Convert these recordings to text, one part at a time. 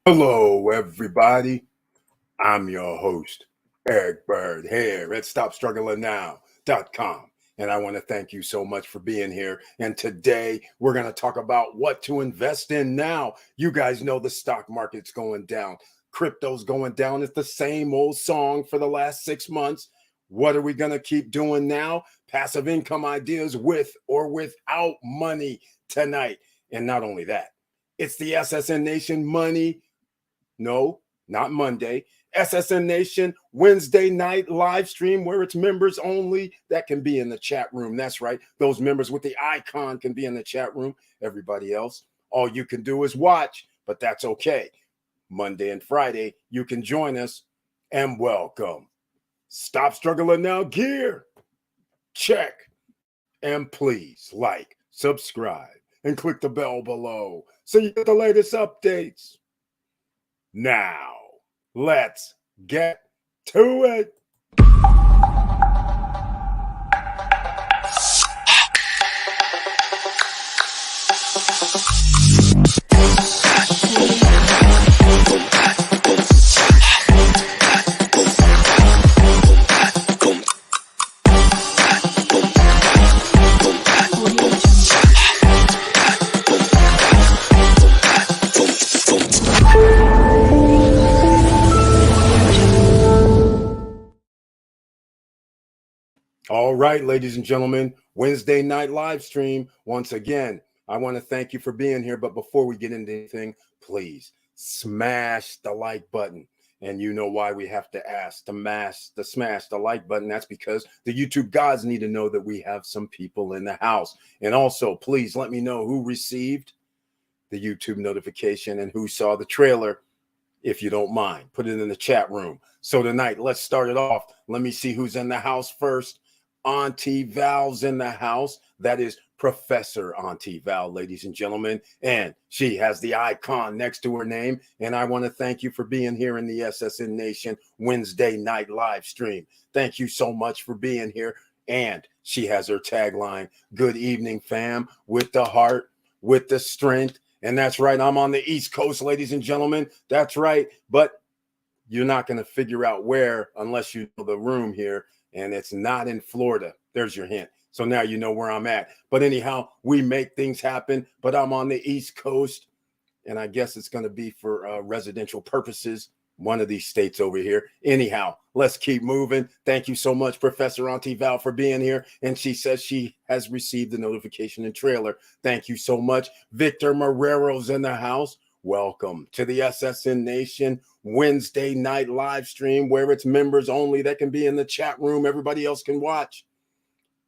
Hello, everybody. I'm your host, Eric Bird, here at StopStrugglingNow.com. And I want to thank you so much for being here. And today we're going to talk about what to invest in now. You guys know the stock market's going down, crypto's going down. It's the same old song for the last 6 months. What are we going to keep doing now? Passive income ideas with or without money tonight. And not only that, it's the SSN Nation Money. No, not Monday. SSN Nation Wednesday night live stream where it's members only that can be in the chat room. That's right. Those members with the icon can be in the chat room. Everybody else, all you can do is watch, but that's okay. Monday and Friday, you can join us and welcome. Stop struggling now, gear. Check. And please like, subscribe, and click the bell below so you get the latest updates. Now, let's get to it. All right, ladies and gentlemen, Wednesday night live stream. Once again, I want to thank you for being here. But before we get into anything, please smash the like button. And you know why we have to ask to smash the like button. That's because the YouTube gods need to know that we have some people in the house. And also, please let me know who received the YouTube notification and who saw the trailer. If you don't mind, put it in the chat room. So tonight, let's start it off. Let me see who's in the house first. Auntie Val's in the house. That is Professor Auntie Val, ladies and gentlemen. And she has the icon next to her name. And I want to thank you for being here in the SSN Nation Wednesday night live stream. Thank you so much for being here. And she has her tagline, good evening, fam, with the heart, with the strength. And that's right. I'm on the East Coast, ladies and gentlemen. That's right. But you're not going to figure out where unless you know the room here. And it's not in Florida. There's your hint. So now you know where I'm at. But anyhow, we make things happen. But I'm on the East Coast. And I guess it's going to be for residential purposes. One of these states over here. Anyhow, let's keep moving. Thank you so much, Professor Auntie Val, for being here. And she says she has received the notification and trailer. Thank you so much. Victor Marrero's in the house. Welcome to the SSN Nation Wednesday night live stream where it's members only that can be in the chat room. Everybody else can watch.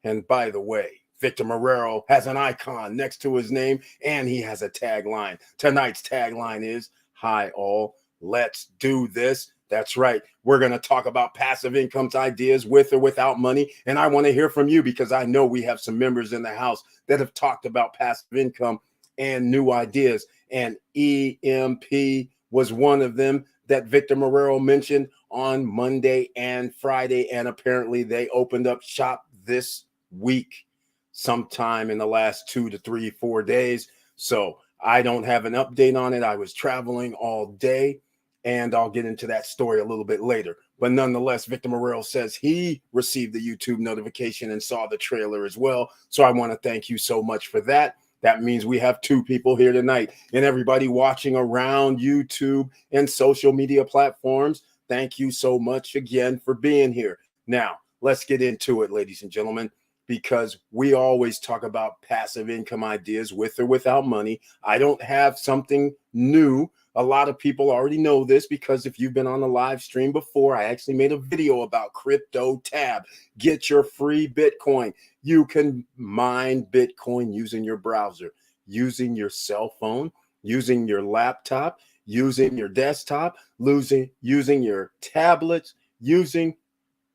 And by the way, Victor Marrero has an icon next to his name and he has a tagline. Tonight's tagline is, hi all, let's do this. That's right. We're going to talk about passive income ideas with or without money. And I want to hear from you because I know we have some members in the house that have talked about passive income and new ideas. And EMP was one of them that Victor Marrero mentioned on Monday and Friday. And apparently they opened up shop this week, sometime in the last 2 to 3, 4 days. So I don't have an update on it. I was traveling all day, and I'll get into that story a little bit later. But nonetheless, Victor Marrero says he received the YouTube notification and saw the trailer as well. So I want to thank you so much for that. That means we have 2 people here tonight. And everybody watching around YouTube and social media platforms, thank you so much again for being here. Now, let's get into it, ladies and gentlemen, because we always talk about passive income ideas with or without money. I don't have something new. A lot of people already know this because if you've been on the live stream before, I actually made a video about Crypto Tab. Get your free Bitcoin. You can mine Bitcoin using your browser, using your cell phone, using your laptop, using your desktop, using your tablets, using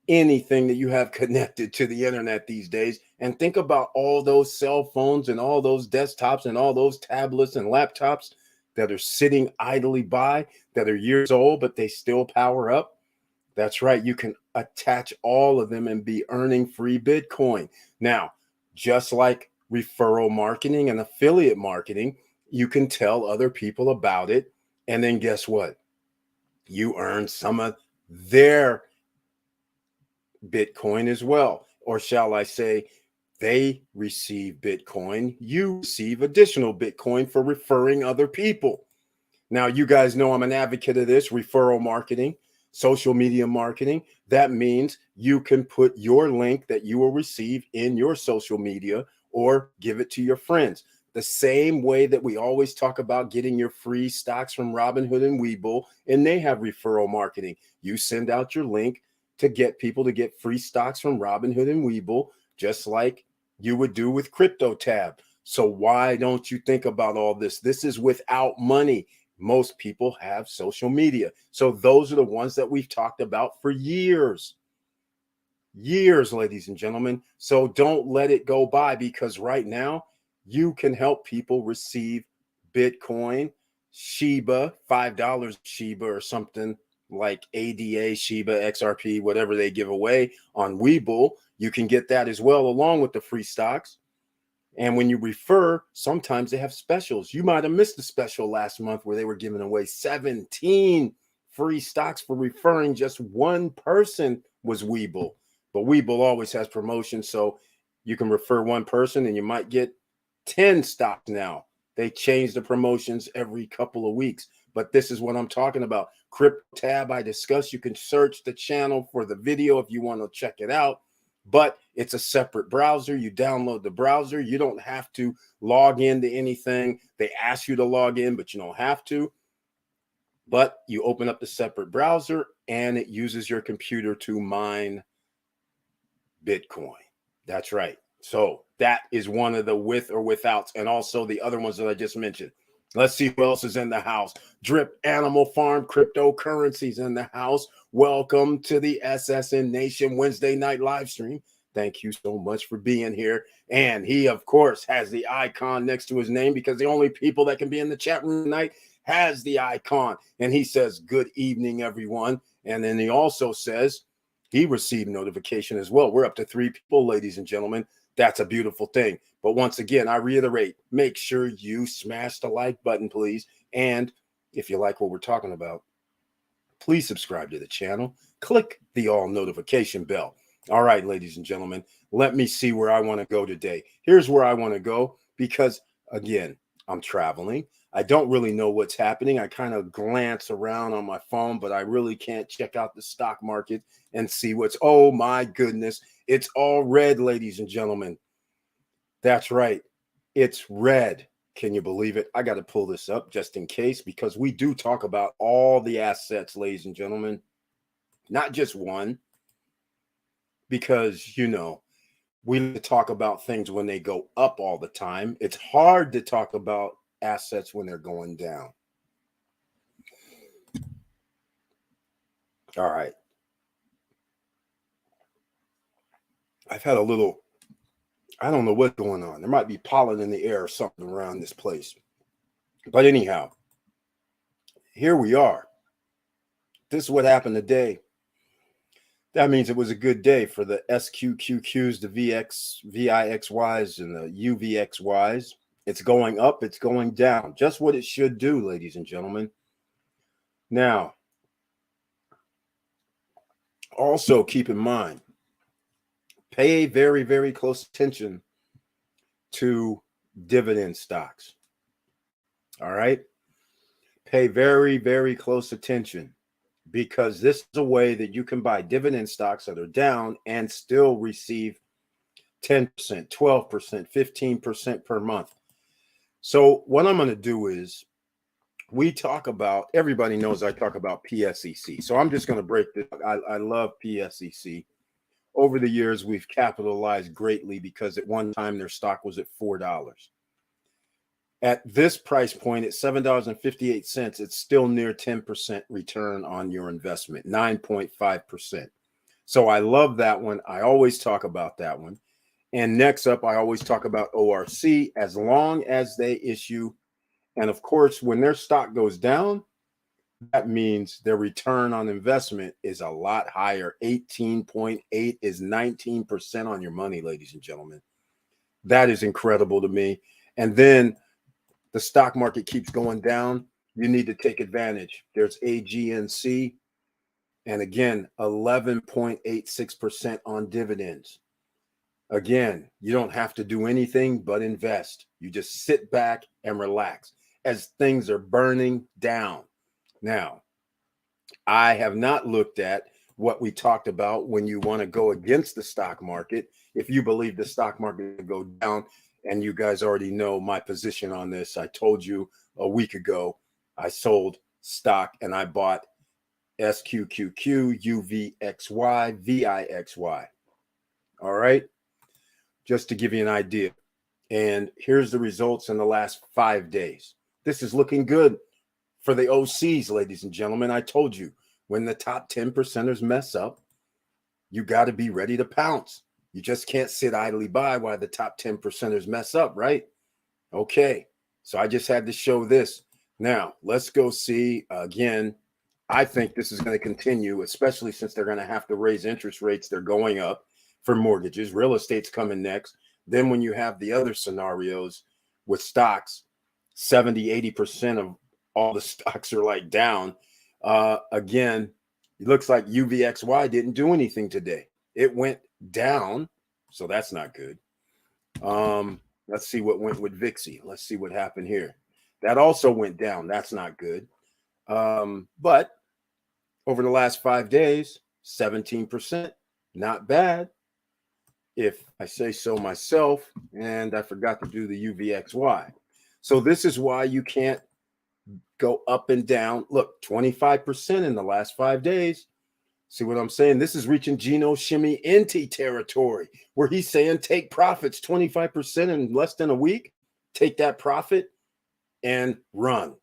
anything that you have connected to the internet these days. And think about all those cell phones and all those desktops and all those tablets and laptops that are sitting idly by, that are years old, but they still power up. That's right. You can attach all of them and be earning free Bitcoin. Now, just like referral marketing and affiliate marketing, you can tell other people about it And then guess what? You earn some of their Bitcoin as well. Or shall I say, they receive Bitcoin. You receive additional Bitcoin for referring other people. Now, you guys know I'm an advocate of this referral marketing, social media marketing. That means you can put your link that you will receive in your social media or give it to your friends. The same way that we always talk about getting your free stocks from Robinhood and Webull, and they have referral marketing. You send out your link to get people to get free stocks from Robinhood and Webull, just like you would do with CryptoTab. So why don't you think about all this? This is without money. Most people have social media. So those are the ones that we've talked about for years. Years, ladies and gentlemen. So don't let it go by, because right now you can help people receive Bitcoin, Shiba, $5 Shiba or something like ADA, Shiba, XRP, whatever they give away on Webull. You can get that as well, along with the free stocks. And when you refer, sometimes they have specials. You might have missed the special last month where they were giving away 17 free stocks for referring just one person was Webull. But Webull always has promotions, so you can refer one person and you might get 10 stocks now. They change the promotions every couple of weeks. But this is what I'm talking about. CryptoTab I discussed. You can search the channel for the video if you want to check it out. But it's a separate browser. You download the browser. You don't have to log into anything. They ask you to log in, but you don't have to. But you open up the separate browser and it uses your computer to mine Bitcoin. That's right. So that is one of the with or withouts, and also the other ones that I just mentioned. Let's see who else is in the house. Drip Animal Farm Cryptocurrencies in the house. Welcome to the SSN Nation Wednesday night live stream. Thank you so much for being here. And he, of course, has the icon next to his name, because the only people that can be in the chat room tonight has the icon. And he says, good evening, everyone. And then he also says he received notification as well. We're up to 3 people, ladies and gentlemen. That's a beautiful thing. But once again, I reiterate, make sure you smash the like button, please. And if you like what we're talking about, please subscribe to the channel. Click the all notification bell. All right, ladies and gentlemen, let me see where I want to go today. Here's where I want to go, because, again, I'm traveling. I don't really know what's happening. I kind of glance around on my phone, but I really can't check out the stock market and see what's, oh my goodness, it's all red, ladies and gentlemen. That's right. It's red. Can you believe it? I got to pull this up just in case, because we do talk about all the assets, ladies and gentlemen, not just one, because, you know, we talk about things when they go up all the time. It's hard to talk about assets when they're going down. All right. I've had a little, I don't know what's going on. There might be pollen in the air or something around this place. But anyhow, here we are. This is what happened today. That means it was a good day for the SQQQs, the VIXYs, and the UVXYs. It's going up, it's going down. Just what it should do, ladies and gentlemen. Now, also keep in mind, pay very, very close attention to dividend stocks. All right? Pay very, very close attention, because this is a way that you can buy dividend stocks that are down and still receive 10%, 12%, 15% per month. So what I'm going to do is, we talk about, everybody knows I talk about PSEC. So I'm just going to break this. I love PSEC. Over the years, we've capitalized greatly, because at one time their stock was at $4. At this price point, at $7.58, it's still near 10% return on your investment, 9.5%. So I love that one. I always talk about that one. And next up, I always talk about ORC, as long as they issue. And of course, when their stock goes down, that means their return on investment is a lot higher. 18.8 is 19% on your money, ladies and gentlemen. That is incredible to me. And then the stock market keeps going down. you need to take advantage. There's AGNC, and again, 11.86% on dividends. Again, you don't have to do anything but invest. You just sit back and relax as things are burning down. Now, I have not looked at what we talked about when you want to go against the stock market. If you believe the stock market will go down, and you guys already know my position on this, I told you a week ago, I sold stock and I bought SQQQ, UVXY, VIXY. All right. Just to give you an idea. And here's the results in the last 5 days. This is looking good for the OCs, ladies and gentlemen. I told you, when the top 10 percenters mess up, you got to be ready to pounce. You just can't sit idly by while the top 10 percenters mess up, right? Okay. So I just had to show this. Now, let's go see again. I think this is going to continue, especially since they're going to have to raise interest rates. They're going up for mortgages. Real estate's coming next. Then when you have the other scenarios with stocks, 70-80% of all the stocks are like down. Again, it looks like UVXY didn't do anything today. It went down, so that's not good. Let's see what went with VIXY. Let's see what happened here. That also went down. That's not good. But over the last 5 days, 17%, not bad, if I say so myself. And I forgot to do the UVXY. So this is why you can't go up and down. Look, 25% in the last 5 days. See what I'm saying? This is reaching Gino Shimmy Inti territory, where he's saying take profits 25% in less than a week. Take that profit and run.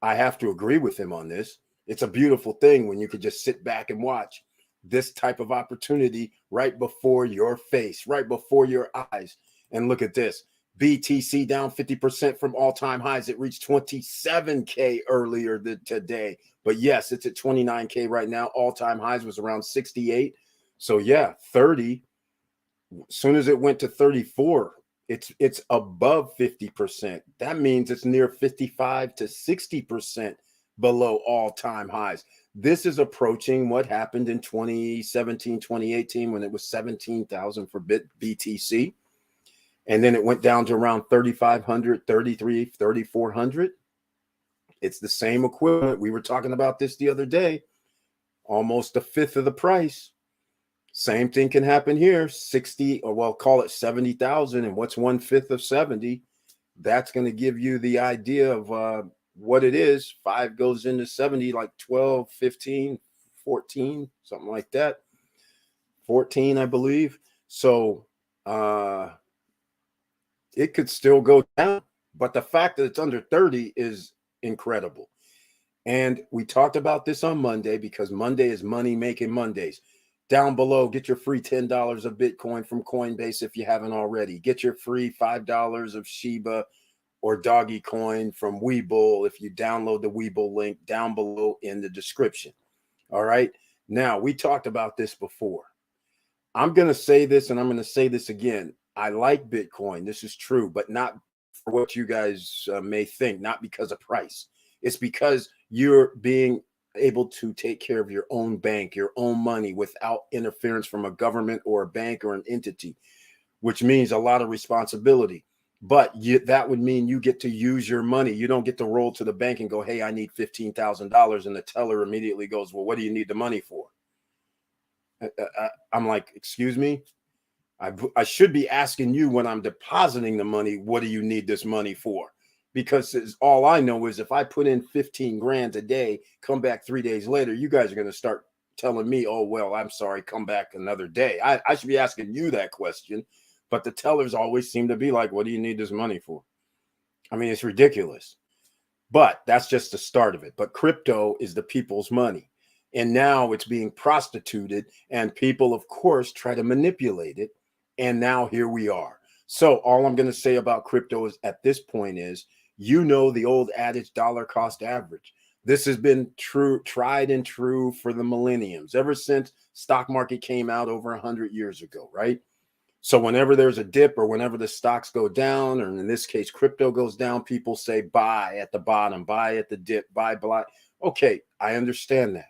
I have to agree with him on this. It's a beautiful thing when you could just sit back and watch this type of opportunity right before your face, right before your eyes. And look at this. BTC down 50% from all-time highs. It reached 27K earlier today. But yes, it's at 29K right now. All-time highs was around 68. So yeah, 30. As soon as it went to 34, it's above 50%. That means it's near 55 to 60% below all-time highs. This is approaching what happened in 2017, 2018 when it was 17,000 for BTC. And then it went down to around 3,500, 33, 3,400. It's the same equivalent. We were talking about this the other day. Almost a fifth of the price. Same thing can happen here. 60, or well, call it 70,000. And what's 1/5 of 70? That's going to give you the idea of what it is. 5 goes into 70, like 12, 15, 14, something like that. 14, I believe. So it could still go down. But the fact that it's under 30 is incredible. And we talked about this on Monday because Monday is money making Mondays. Down below, get your free $10 of Bitcoin from Coinbase if you haven't already. Get your free $5 of Shiba or Doggy Coin from Webull if you download the Webull link down below in the description. All right. Now, we talked about this before. I'm going to say this and I'm going to say this again. I like Bitcoin. This is true, but not for what you guys may think, not because of price. It's because you're being able to take care of your own bank, your own money without interference from a government or a bank or an entity, which means a lot of responsibility. But that would mean you get to use your money. You don't get to roll to the bank and go, hey, I need $15,000. And the teller immediately goes, well, what do you need the money for? I'm like, excuse me? I should be asking you when I'm depositing the money, what do you need this money for? Because all I know is if I put in 15 grand a day, come back 3 days later, you guys are going to start telling me, oh, well, I'm sorry, come back another day. I should be asking you that question. But the tellers always seem to be like, what do you need this money for? I mean, it's ridiculous. But that's just the start of it. But crypto is the people's money. And now it's being prostituted. And people, of course, try to manipulate it. And now here we are. So all I'm going to say about crypto is at this point is, you know, the old adage dollar cost average. This has been true, tried and true for the millenniums, ever since stock market came out over 100 years ago, right? So whenever there's a dip or whenever the stocks go down, or in this case, crypto goes down, people say buy at the bottom, buy at the dip, buy. Okay, I understand that.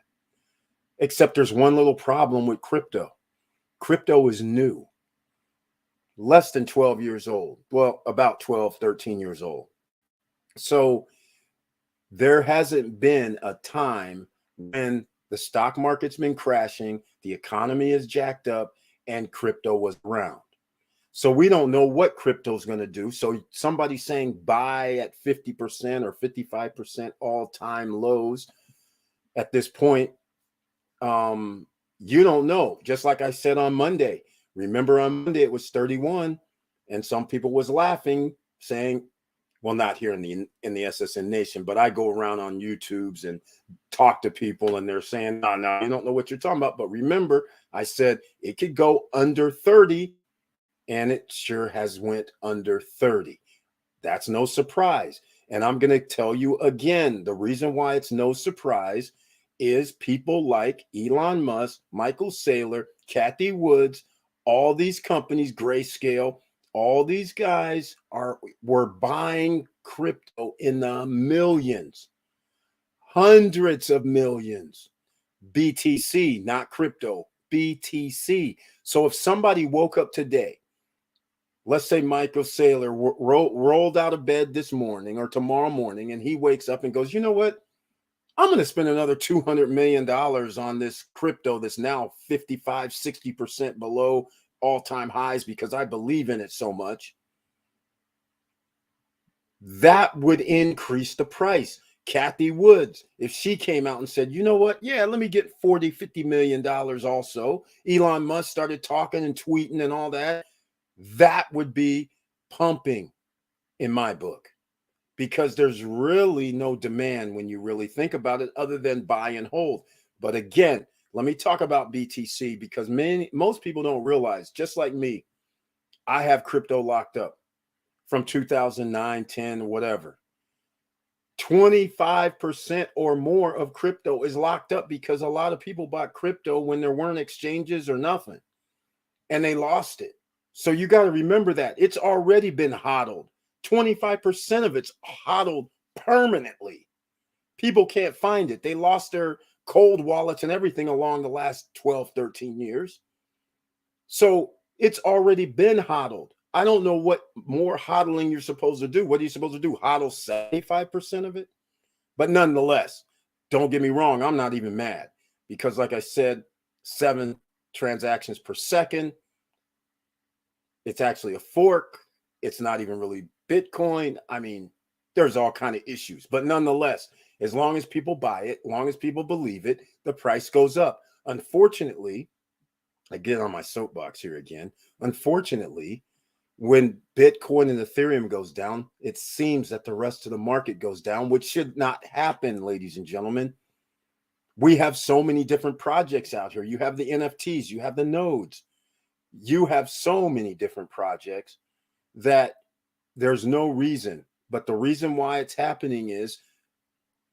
Except there's one little problem with crypto. Crypto is new, less than 12 years old. Well, about 12, 13 years old. So there hasn't been a time when the stock market's been crashing, the economy is jacked up, and crypto was around. So we don't know what crypto is going to do. So somebody saying buy at 50% or 55% all-time lows at this point, you don't know. Just like I said on Monday. Remember on Monday it was 31, and some people was laughing, saying, well, not here in the SSN Nation, but I go around on YouTubes and talk to people, and they're saying, no, you don't know what you're talking about. But remember, I said it could go under 30. And it sure has went under 30. That's no surprise. And I'm going to tell you again, the reason why it's no surprise is people like Elon Musk, Michael Saylor, Kathy Woods, all these companies, Grayscale, all these guys were buying crypto in the millions, hundreds of millions. BTC, not crypto, BTC. So if somebody woke up today, let's say Michael Saylor rolled out of bed this morning or tomorrow morning, and he wakes up and goes, you know what? I'm going to spend another $200 million on this crypto that's now 55, 60% below all-time highs because I believe in it so much. That would increase the price. Kathy Woods, if she came out and said, you know what? Yeah, let me get 40, $50 million also. Elon Musk started talking and tweeting and all that. That would be pumping in my book, because there's really no demand when you really think about it other than buy and hold. But again, let me talk about BTC, because most people don't realize, just like me, I have crypto locked up from 2009, 10, whatever. 25% or more of crypto is locked up because a lot of people bought crypto when there weren't exchanges or nothing, and they lost it. So you got to remember that it's already been hodled. 25% of it's hodled permanently. People can't find it. They lost their cold wallets and everything along the last 12, 13 years. So it's already been hodled. I don't know what more hodling you're supposed to do. What are you supposed to do? Hodl 75% of it? But nonetheless, don't get me wrong, I'm not even mad, because like I said, 7 transactions per second. It's actually a fork. It's not even really Bitcoin. I mean, there's all kind of issues. But nonetheless, as long as people buy it, as long as people believe it, the price goes up. Unfortunately, I get on my soapbox here again. Unfortunately, when Bitcoin and Ethereum goes down, it seems that the rest of the market goes down, which should not happen, ladies and gentlemen. We have so many different projects out here. You have the NFTs, you have the nodes, you have so many different projects that there's no reason. But the reason why it's happening is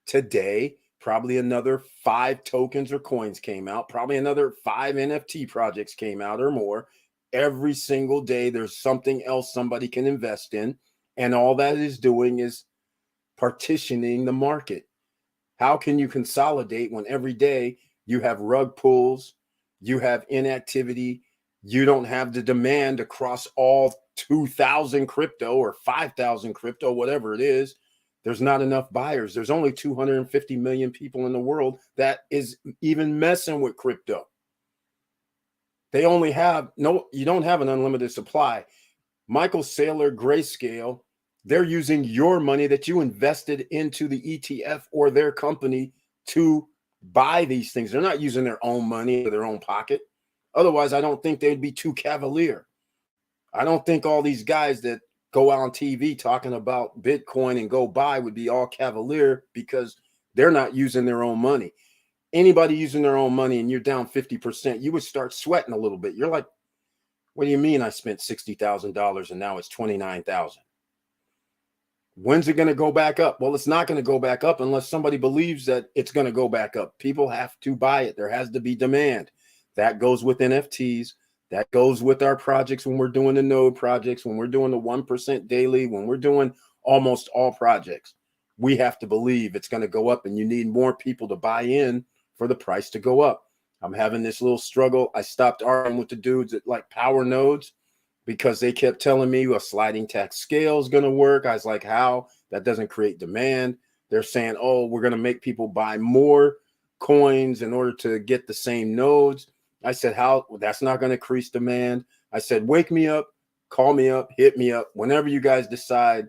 today, probably another 5 tokens or coins came out, probably another 5 NFT projects came out or more. Every single day, there's something else somebody can invest in. And all that is doing is partitioning the market. How can you consolidate when every day you have rug pulls, you have inactivity, you don't have the demand across all 2,000 crypto or 5,000 crypto, whatever it is? There's not enough buyers. There's only 250 million people in the world that is even messing with crypto. They only have you don't have an unlimited supply. Michael Saylor, Grayscale, they're using your money that you invested into the ETF or their company to buy these things. They're not using their own money or their own pocket. Otherwise, I don't think they'd be too cavalier. I don't think all these guys that go out on TV talking about Bitcoin and go buy would be all cavalier, because they're not using their own money. Anybody using their own money and you're down 50%, you would start sweating a little bit. You're like, what do you mean I spent $60,000 and now it's $29,000? When's it going to go back up? Well, it's not going to go back up unless somebody believes that it's going to go back up. People have to buy it. There has to be demand. That goes with NFTs. That goes with our projects when we're doing the node projects, when we're doing the 1% daily, when we're doing almost all projects. We have to believe it's going to go up, and you need more people to buy in for the price to go up. I'm having this little struggle. I stopped arguing with the dudes at like Power Nodes because they kept telling me a sliding tax scale is going to work. I was like, how? That doesn't create demand. They're saying, oh, we're going to make people buy more coins in order to get the same nodes. I said, how? That's not going to increase demand. I said, wake me up, call me up, hit me up whenever you guys decide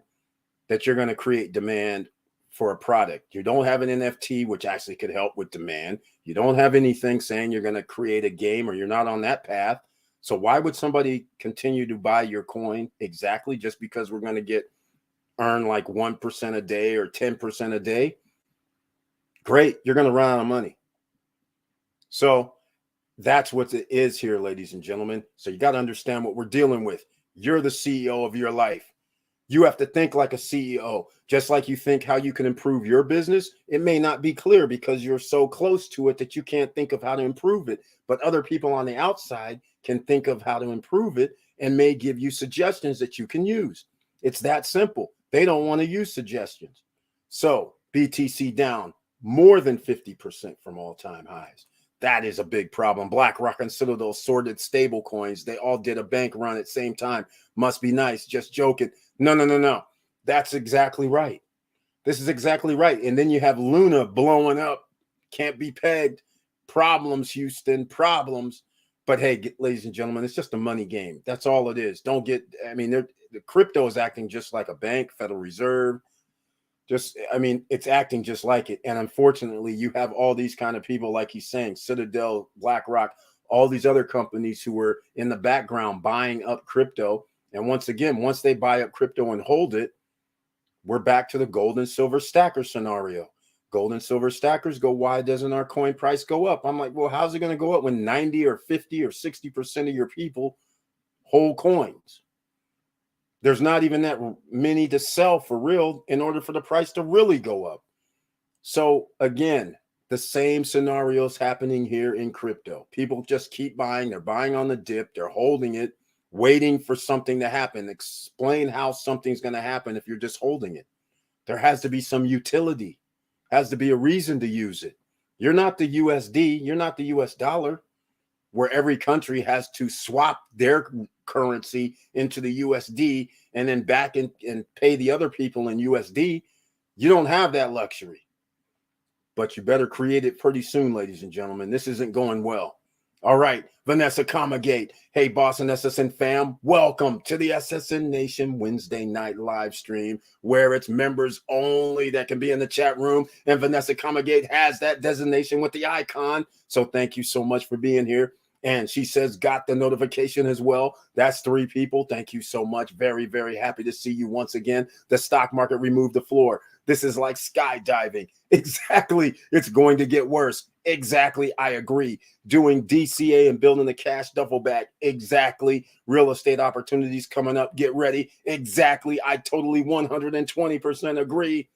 that you're going to create demand for a product. You don't have an NFT, which actually could help with demand. You don't have anything saying you're going to create a game, or you're not on that path. So why would somebody continue to buy your coin exactly just because we're going to earn like 1% a day or 10% a day? Great. You're going to run out of money. So that's what it is here, ladies and gentlemen. So you got to understand what we're dealing with. You're the CEO of your life. You have to think like a CEO, just like you think how you can improve your business. It may not be clear because you're so close to it that you can't think of how to improve it. But other people on the outside can think of how to improve it and may give you suggestions that you can use. It's that simple. They don't want to use suggestions. So BTC down more than 50% from all-time highs. That is a big problem. BlackRock and Citadel sorted stable coins. They all did a bank run at the same time. Must be nice. Just joking. No. That's exactly right. This is exactly right. And then you have Luna blowing up. Can't be pegged. Problems, Houston. Problems. But hey, ladies and gentlemen, it's just a money game. That's all it is. Don't get, I mean, the crypto is acting just like a bank, Federal Reserve. It's acting just like it. And unfortunately, you have all these kind of people, like he's saying, Citadel, BlackRock, all these other companies who were in the background buying up crypto. And once again, once they buy up crypto and hold it, we're back to the gold and silver stacker scenario. Gold and silver stackers go, why doesn't our coin price go up? I'm like, well, how's it going to go up when 90 or 50 or 60% of your people hold coins? There's not even that many to sell for real in order for the price to really go up. So again, the same scenarios happening here in crypto. People just keep buying. They're buying on the dip. They're holding it, waiting for something to happen. Explain how something's going to happen if you're just holding it. There has to be some utility. Has to be a reason to use it. You're not the USD. You're not the US dollar, where every country has to swap their currency into the USD and then back and pay the other people in USD. You don't have that luxury. But you better create it pretty soon, ladies and gentlemen. This isn't going well. All right, Vanessa Comagate. Hey, Boston SSN fam, welcome to the SSN Nation Wednesday night live stream, where it's members only that can be in the chat room. And Vanessa Comagate has that designation with the icon. So thank you so much for being here. And she says, got the notification as well. That's 3 people. Thank you so much. Very, very happy to see you once again. The stock market removed the floor. This is like skydiving. Exactly. It's going to get worse. Exactly. I agree. Doing DCA and building the cash duffel bag. Exactly. Real estate opportunities coming up. Get ready. Exactly. I totally 120% agree.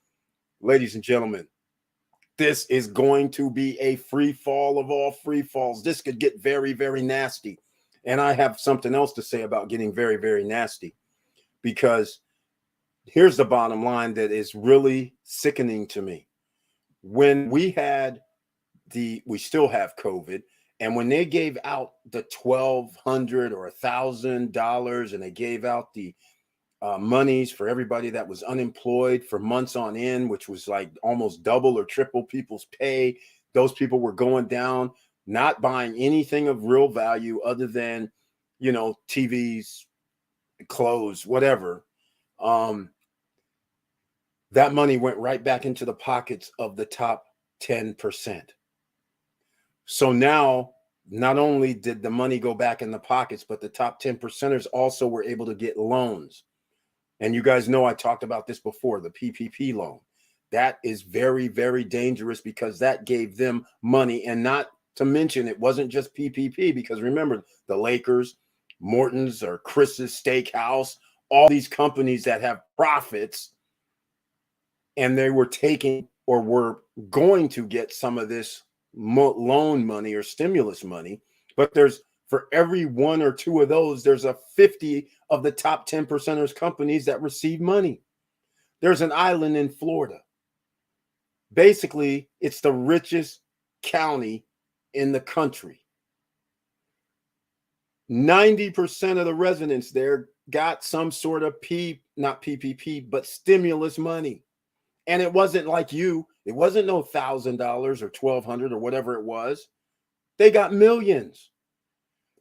Ladies and gentlemen, this is going to be a free fall of all free falls. This could get very, very nasty. And I have something else to say about getting very, very nasty, because here's the bottom line that is really sickening to me. When we still have COVID, and when they gave out the $1,200 or $1,000, and they gave out the monies for everybody that was unemployed for months on end, which was like almost double or triple people's pay. Those people were going down, not buying anything of real value other than, TVs, clothes, whatever. That money went right back into the pockets of the top 10%. So now, not only did the money go back in the pockets, but the top 10%ers also were able to get loans. And you guys know I talked about this before, the PPP loan. That is very, very dangerous, because that gave them money. And not to mention, it wasn't just PPP, because remember, the Lakers, Morton's or Chris's Steakhouse, all these companies that have profits, and they were taking or were going to get some of this loan money or stimulus money. But there's For every one or two of those, there's a 50 of the top 10 percenters companies that receive money. There's an island in Florida. Basically, it's the richest county in the country. 90% of the residents there got some sort of not PPP, but stimulus money. And it wasn't like it wasn't no $1,000 or $1,200 or whatever it was. They got millions.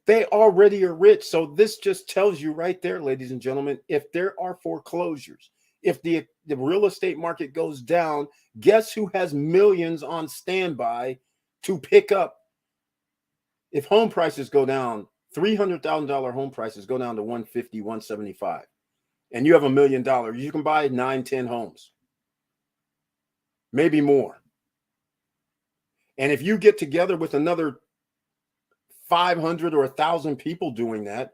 They already are rich. So this just tells you right there, ladies and gentlemen, if there are foreclosures, if the real estate market goes down, guess who has millions on standby to pick up? If home prices go down, $300,000 home prices go down to 150, 175, and you have $1 million, you can buy 9, 10 homes, maybe more. And if you get together with another 500 or 1,000 people doing that,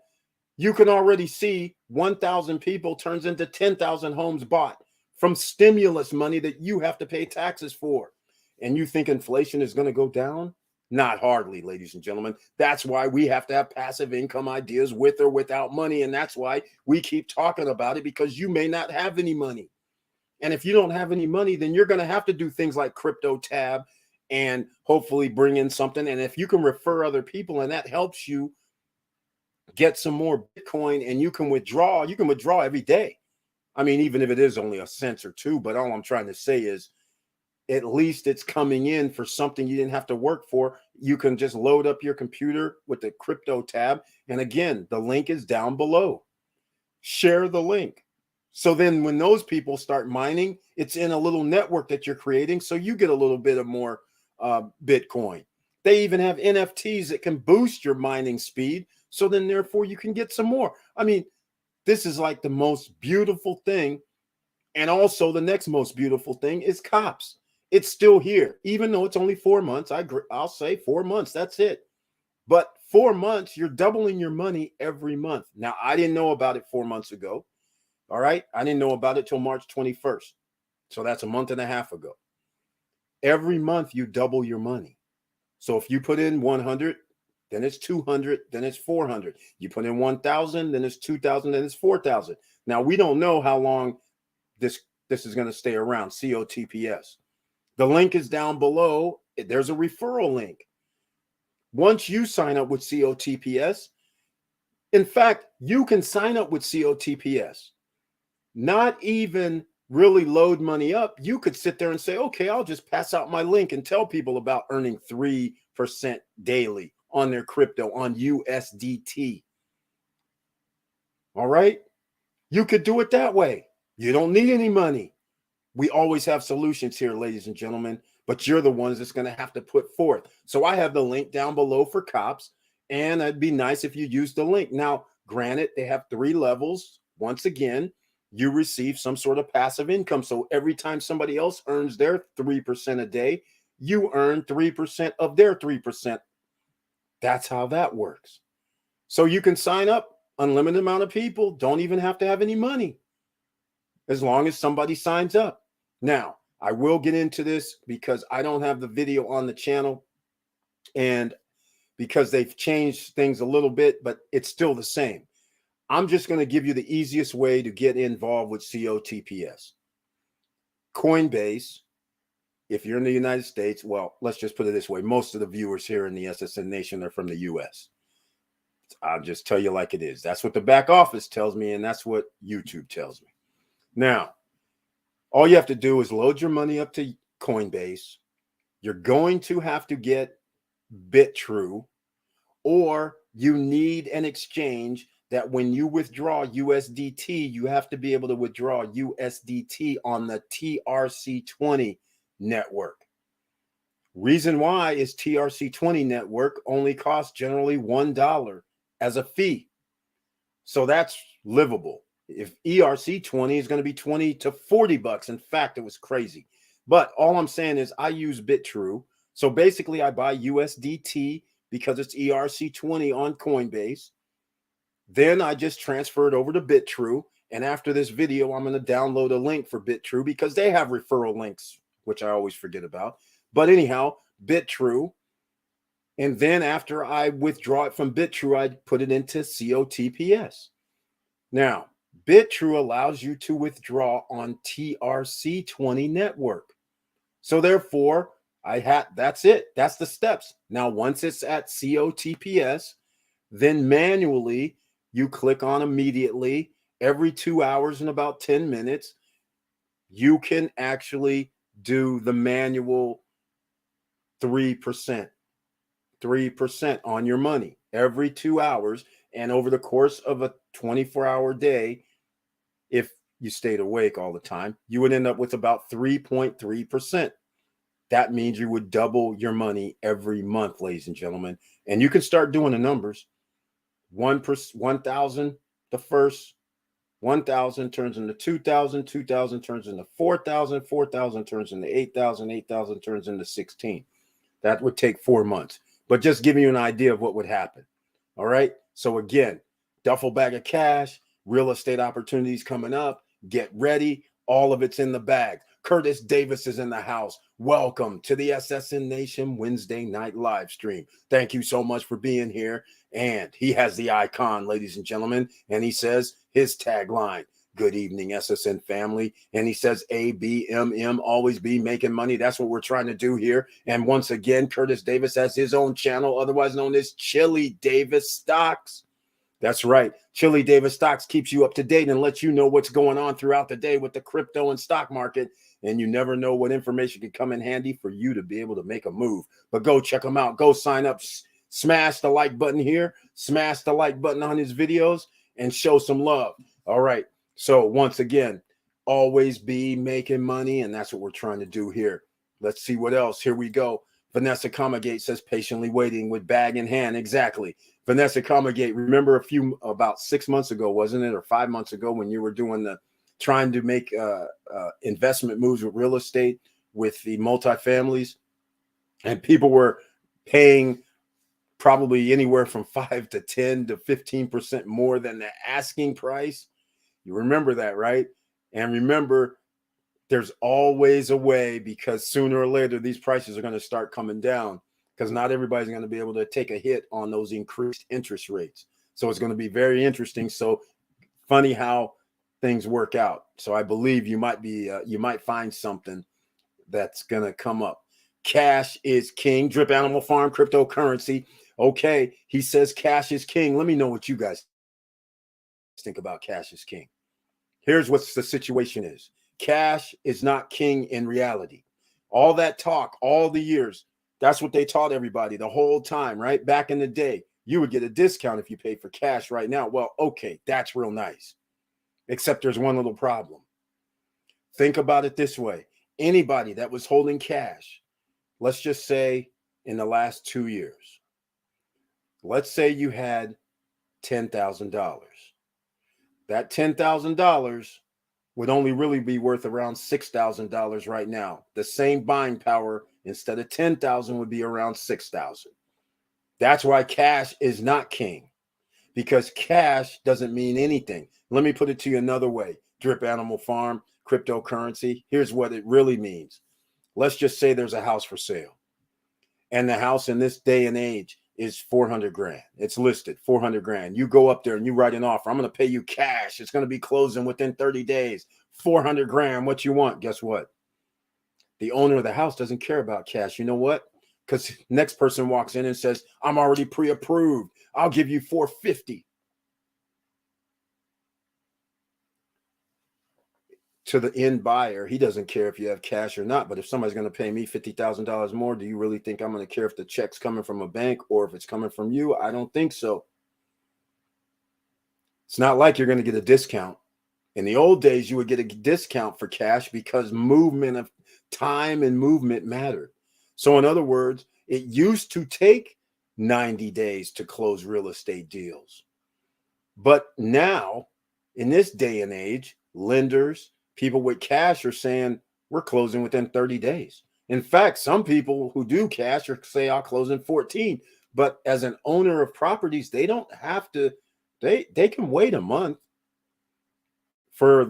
you can already see 1,000 people turns into 10,000 homes bought from stimulus money that you have to pay taxes for. And you think inflation is going to go down? Not hardly, ladies and gentlemen. That's why we have to have passive income ideas with or without money. And that's why we keep talking about it, because you may not have any money. And if you don't have any money, then you're going to have to do things like crypto tab and hopefully bring in something. And if you can refer other people and that helps you get some more Bitcoin and you can withdraw every day. I mean, even if it is only a cent or two, but all I'm trying to say is at least it's coming in for something you didn't have to work for. You can just load up your computer with the crypto tab. And again, the link is down below. Share the link. So then when those people start mining, it's in a little network that you're creating. So you get a little bit of more Bitcoin. They even have NFTs that can boost your mining speed. So then therefore you can get some more. I mean, this is like the most beautiful thing. And also the next most beautiful thing is cops. It's still here, even though it's only 4 months. I'll say 4 months. That's it. But 4 months, you're doubling your money every month. Now, I didn't know about it 4 months ago. All right. I didn't know about it till March 21st. So that's a month and a half ago. Every month you double your money. So if you put in 100, then it's 200, then it's 400. You put in 1,000, then it's 2,000, then it's 4,000. Now, we don't know how long this is going to stay around, COTPS. The link is down below. There's a referral link. Once you sign up with COTPS, in fact, you can sign up with COTPS, not even really load money up. You could sit there and say, okay, I'll just pass out my link and tell people about earning 3% daily on their crypto, on USDT. All right. You could do it that way. You don't need any money. We always have solutions here, ladies and gentlemen, but you're the ones that's going to have to put forth. So I have the link down below for cops, and it'd be nice if you use the link. Now, granted, they have 3 levels. Once again, you receive some sort of passive income. So every time somebody else earns their 3% a day, you earn 3% of their 3%. That's how that works. So you can sign up, unlimited amount of people, don't even have to have any money, as long as somebody signs up. Now, I will get into this because I don't have the video on the channel, and because they've changed things a little bit, but it's still the same. I'm just going to give you the easiest way to get involved with COTPS. Coinbase, if you're in the United States, well, let's just put it this way. Most of the viewers here in the SSN Nation are from the US. I'll just tell you like it is. That's what the back office tells me, and that's what YouTube tells me. Now, all you have to do is load your money up to Coinbase. You're going to have to get BitTrue, or you need an exchange that when you withdraw USDT, you have to be able to withdraw USDT on the TRC20 network. Reason why is TRC20 network only costs generally $1 as a fee. So that's livable. If ERC20 is going to be 20 to 40 bucks. In fact, it was crazy. But all I'm saying is I use BitTrue. So basically I buy USDT because it's ERC20 on Coinbase. Then I just transfer it over to BitTrue. And after this video, I'm going to download a link for BitTrue because they have referral links, which I always forget about. But anyhow, BitTrue, And then after I withdraw it from BitTrue, I put it into COTPS. Now, BitTrue allows you to withdraw on TRC20 network. So therefore, that's it. That's the steps. Now, once it's at COTPS, then manually you click on immediately every 2 hours and about 10 minutes. You can actually do the manual 3%, 3% on your money every 2 hours. And over the course of a 24-hour day, if you stayed awake all the time, you would end up with about 3.3%. That means you would double your money every month, ladies and gentlemen. And you can start doing the numbers. 1,000, the first 1,000 turns into 2,000, 2,000 turns into 4,000, 4,000 turns into 8,000, 8,000 turns into 16. That would take 4 months, but just giving you an idea of what would happen. All right. So again, duffel bag of cash, real estate opportunities coming up. Get ready. All of it's in the bag. Curtis Davis is in the house. Welcome to the SSN Nation Wednesday night live stream. Thank you so much for being here. And he has the icon, ladies and gentlemen, and he says his tagline, good evening, SSN family. And he says, ABMM, always be making money. That's what we're trying to do here. And once again, Curtis Davis has his own channel, otherwise known as Chili Davis Stocks. That's right. Chili Davis Stocks keeps you up to date and lets you know what's going on throughout the day with the crypto and stock market. And you never know what information can come in handy for you to be able to make a move. But go check them out. Go sign up. Smash the like button here. Smash the like button on his videos and show some love. All right. So once again, always be making money. And that's what we're trying to do here. Let's see what else. Here we go. Vanessa Comagate says patiently waiting with bag in hand. Exactly. Vanessa Comagate, remember about 6 months ago, wasn't it? Or 5 months ago when you were doing trying to make investment moves with real estate with the multifamilies, and people were paying probably anywhere from 5 to 10 to 15% more than the asking price. You remember that, right? And remember, there's always a way, because sooner or later these prices are going to start coming down, because not everybody's going to be able to take a hit on those increased interest rates. So it's going to be very interesting. So funny how things work out. So I believe you might find something that's going to come up. Cash is king. Drip Animal Farm cryptocurrency. Okay, he says cash is king. Let me know what you guys think about cash is king. Here's what the situation is. Cash is not king in reality. All that talk, all the years, that's what they taught everybody the whole time, right? Back in the day, you would get a discount if you paid for cash right now. Well, okay, that's real nice. Except there's one little problem. Think about it this way. Anybody that was holding cash, let's just say in the last 2 years, let's say you had $10,000. That $10,000 would only really be worth around $6,000 right now. The same buying power, instead of 10,000, would be around 6,000. That's why cash is not king, because cash doesn't mean anything. Let me put it to you another way. Drip Animal Farm, cryptocurrency. Here's what it really means. Let's just say there's a house for sale, and the house in this day and age is 400 grand. It's listed 400 grand. You go up there and you write an offer. I'm going to pay you cash. It's going to be closing within 30 days. 400 grand. What you want? Guess what? The owner of the house doesn't care about cash. You know what? Because next person walks in and says, I'm already pre-approved. I'll give you 450. To the end buyer, he doesn't care if you have cash or not. But if somebody's going to pay me $50,000 more, do you really think I'm going to care if the check's coming from a bank or if it's coming from you? I don't think so. It's not like you're going to get a discount. In the old days, you would get a discount for cash because movement of time and movement mattered. So in other words, it used to take 90 days to close real estate deals. But now, in this day and age, lenders, people with cash are saying, we're closing within 30 days. In fact, some people who do cash are say, I'll close in 14. But as an owner of properties, they don't have to, they can wait a month for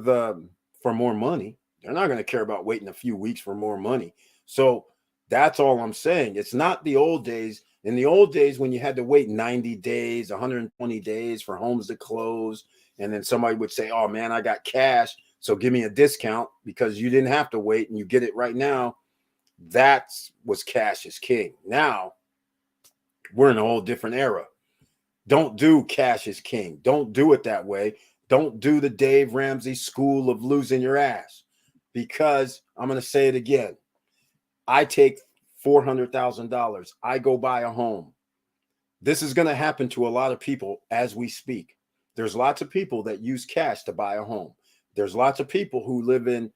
more money. They're not going to care about waiting a few weeks for more money. So that's all I'm saying. It's not the old days In the old days, when you had to wait 90 days, 120 days for homes to close, and then somebody would say, oh man, I got cash, so give me a discount because you didn't have to wait and you get it right now. That was cash is king. Now we're in a whole different era. Don't do cash is king. Don't do it that way. Don't do the Dave Ramsey school of losing your ass, because I'm going to say it again. I take $400,000. I go buy a home. This is going to happen to a lot of people as we speak. There's lots of people that use cash to buy a home. There's lots of people who live in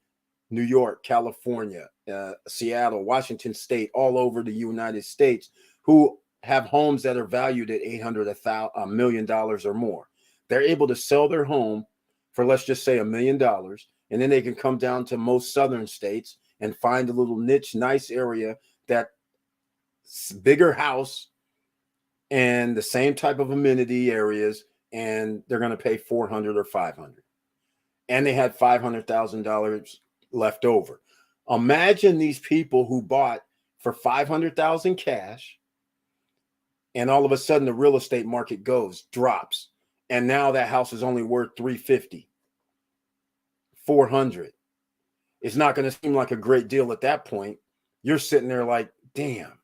New York, California, Seattle, Washington State, all over the United States, who have homes that are valued at $800,000, $1 million or more. They're able to sell their home for, let's just say, $1 million, and then they can come down to most southern states and find a little niche, nice area, that bigger house and the same type of amenity areas, and they're going to pay $400,000 or $500,000, and they had $500,000 left over. Imagine these people who bought for $500,000 cash, and all of a sudden the real estate market drops, and now that house is only worth $350,000, $400,000. It's not going to seem like a great deal at that point. You're sitting there like, damn,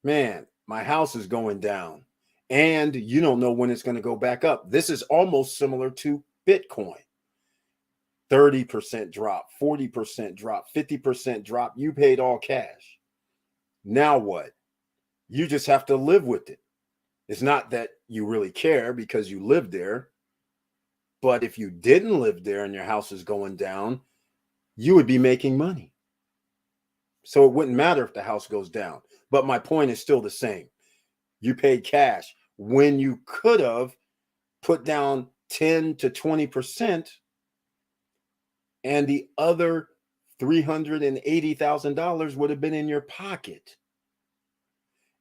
man, my house is going down, and you don't know when it's going to go back up. This is almost similar to Bitcoin. 30% drop, 40% drop, 50% drop. You paid all cash. Now what? You just have to live with it. It's not that you really care because you live there, but if you didn't live there and your house is going down, you would be making money. So it wouldn't matter if the house goes down. But my point is still the same. You paid cash when you could have put down 10 to 20%, and the other $380,000 would have been in your pocket.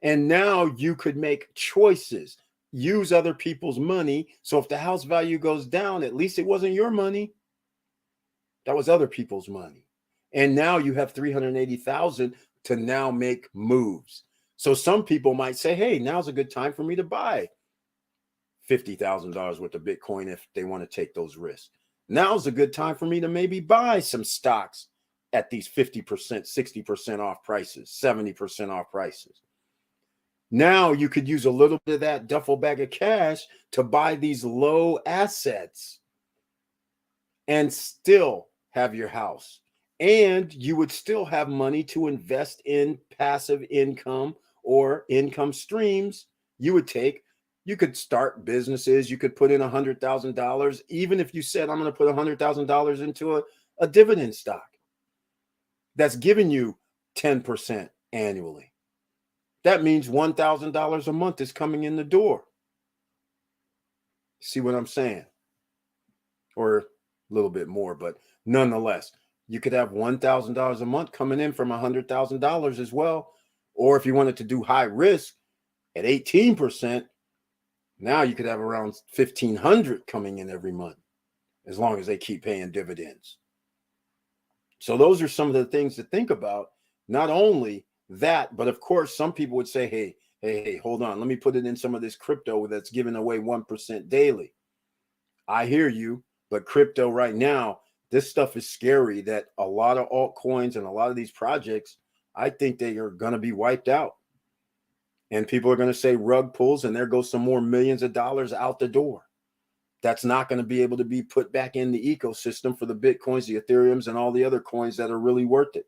And now you could make choices, use other people's money. So if the house value goes down, at least it wasn't your money. That was other people's money. And now you have $380,000 to now make moves. So some people might say, hey, now's a good time for me to buy $50,000 worth of Bitcoin if they want to take those risks. Now's a good time for me to maybe buy some stocks at these 50%, 60% off prices, 70% off prices. Now you could use a little bit of that duffel bag of cash to buy these low assets and still have your house. And you would still have money to invest in passive income or income streams. You could start businesses. You could put in $100,000. Even if you said, I'm going to put $100,000 into a dividend stock that's giving you 10% annually. That means $1,000 a month is coming in the door. See what I'm saying? Or a little bit more, but nonetheless, you could have $1,000 a month coming in from $100,000 as well. Or if you wanted to do high risk at 18%, now you could have around $1,500 coming in every month, as long as they keep paying dividends. So those are some of the things to think about. Not only that, but of course, some people would say, hey, hold on. Let me put it in some of this crypto that's giving away 1% daily. I hear you, but crypto right now, this stuff is scary, that a lot of altcoins and a lot of these projects, I think they are going to be wiped out. And people are going to say rug pulls, and there goes some more millions of dollars out the door. That's not going to be able to be put back in the ecosystem for the Bitcoins, the Ethereums, and all the other coins that are really worth it.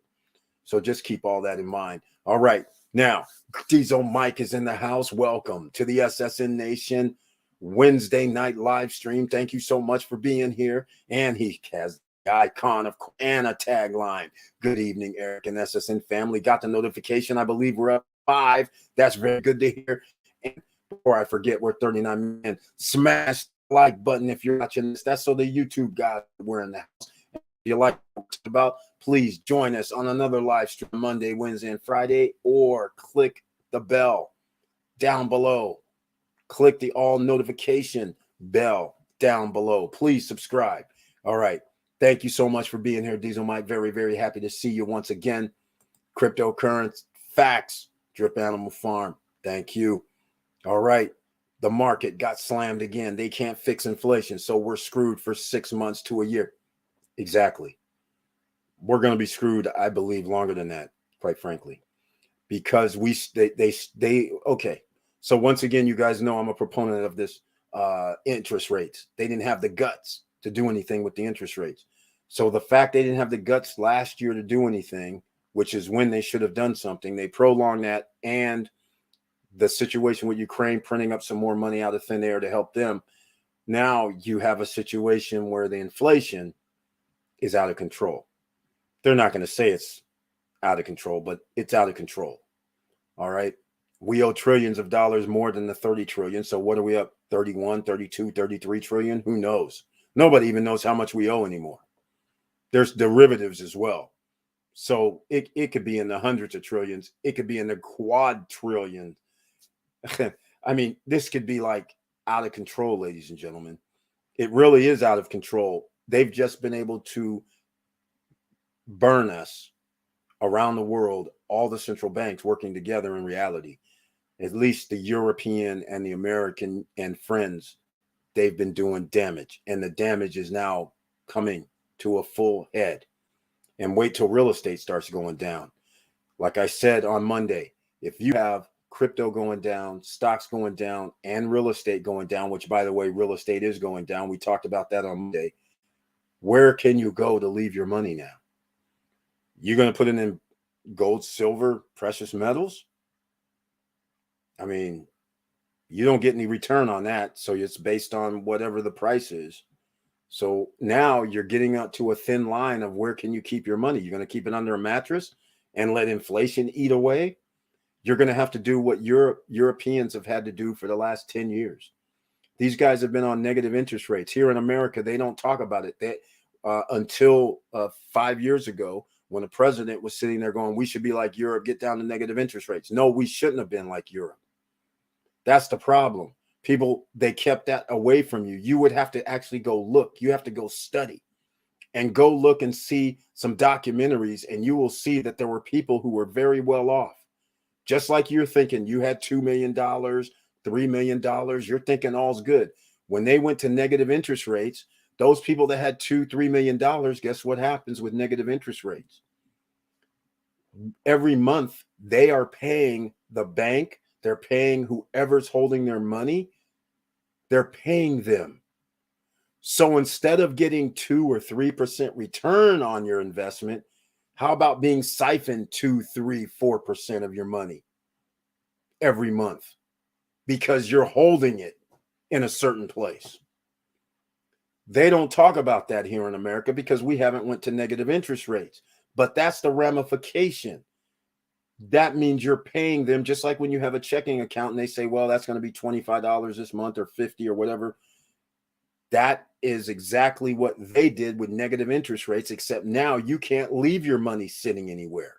So just keep all that in mind. All right. Now, Diesel Mike is in the house. Welcome to the SSN Nation Wednesday night live stream. Thank you so much for being here. And he has the icon of and a tagline. Good evening, Eric and SSN family. Got the notification. I believe we're up 5. That's very good to hear. And before I forget, we're 39 men. Smash the like button if you're watching this. That's so the YouTube guys were in the house. If you like what we're about, please join us on another live stream Monday, Wednesday, and Friday, or click the bell down below. Click the all notification bell down below. Please subscribe. All right. Thank you so much for being here, Diesel Mike. Very, very happy to see you once again. Cryptocurrency facts, Drip Animal Farm. Thank you. All right. The market got slammed again. They can't fix inflation, so we're screwed for 6 months to a year. Exactly. We're going to be screwed, I believe, longer than that, quite frankly, because they okay. So once again, you guys know I'm a proponent of this interest rates. They didn't have the guts to do anything with the interest rates. So the fact they didn't have the guts last year to do anything, which is when they should have done something, they prolonged that, and the situation with Ukraine printing up some more money out of thin air to help them. Now you have a situation where the inflation is out of control. They're not going to say it's out of control, but it's out of control. All right. We owe trillions of dollars more than the 30 trillion. So what are we up? 31, 32, 33 trillion? Who knows? Nobody even knows how much we owe anymore. There's derivatives as well. So it could be in the hundreds of trillions. It could be in the quadrillion. I mean, this could be like out of control, ladies and gentlemen. It really is out of control. They've just been able to burn us around the world, all the central banks working together in reality. At least the European and the American and friends, they've been doing damage. And the damage is now coming to a full head. And wait till real estate starts going down. Like I said on Monday, if you have crypto going down, stocks going down, and real estate going down, which, by the way, real estate is going down. We talked about that on Monday. Where can you go to leave your money now? You're going to put it in gold, silver, precious metals? I mean, you don't get any return on that. So it's based on whatever the price is. So now you're getting up to a thin line of where can you keep your money? You're going to keep it under a mattress and let inflation eat away? You're going to have to do what Europeans have had to do for the last 10 years. These guys have been on negative interest rates. Here in America, they don't talk about it. Until 5 years ago, when the president was sitting there going, we should be like Europe, get down to negative interest rates. No, we shouldn't have been like Europe. That's the problem. People, they kept that away from you. You would have to actually go look. You have to go study and go look and see some documentaries, and you will see that there were people who were very well off. Just like you're thinking you had $2 million, $3 million, you're thinking all's good. When they went to negative interest rates, those people that had $2-3 million, guess what happens with negative interest rates? Every month, they are paying the bank, they're paying whoever's holding their money, they're paying them. So instead of getting 2 or 3% return on your investment, how about being siphoned 2, 3, 4% of your money every month because you're holding it in a certain place? They don't talk about that here in America because we haven't went to negative interest rates. But that's the ramification. That means you're paying them just like when you have a checking account and they say, well, that's going to be $25 this month or $50 or whatever. That is exactly what they did with negative interest rates, except now you can't leave your money sitting anywhere.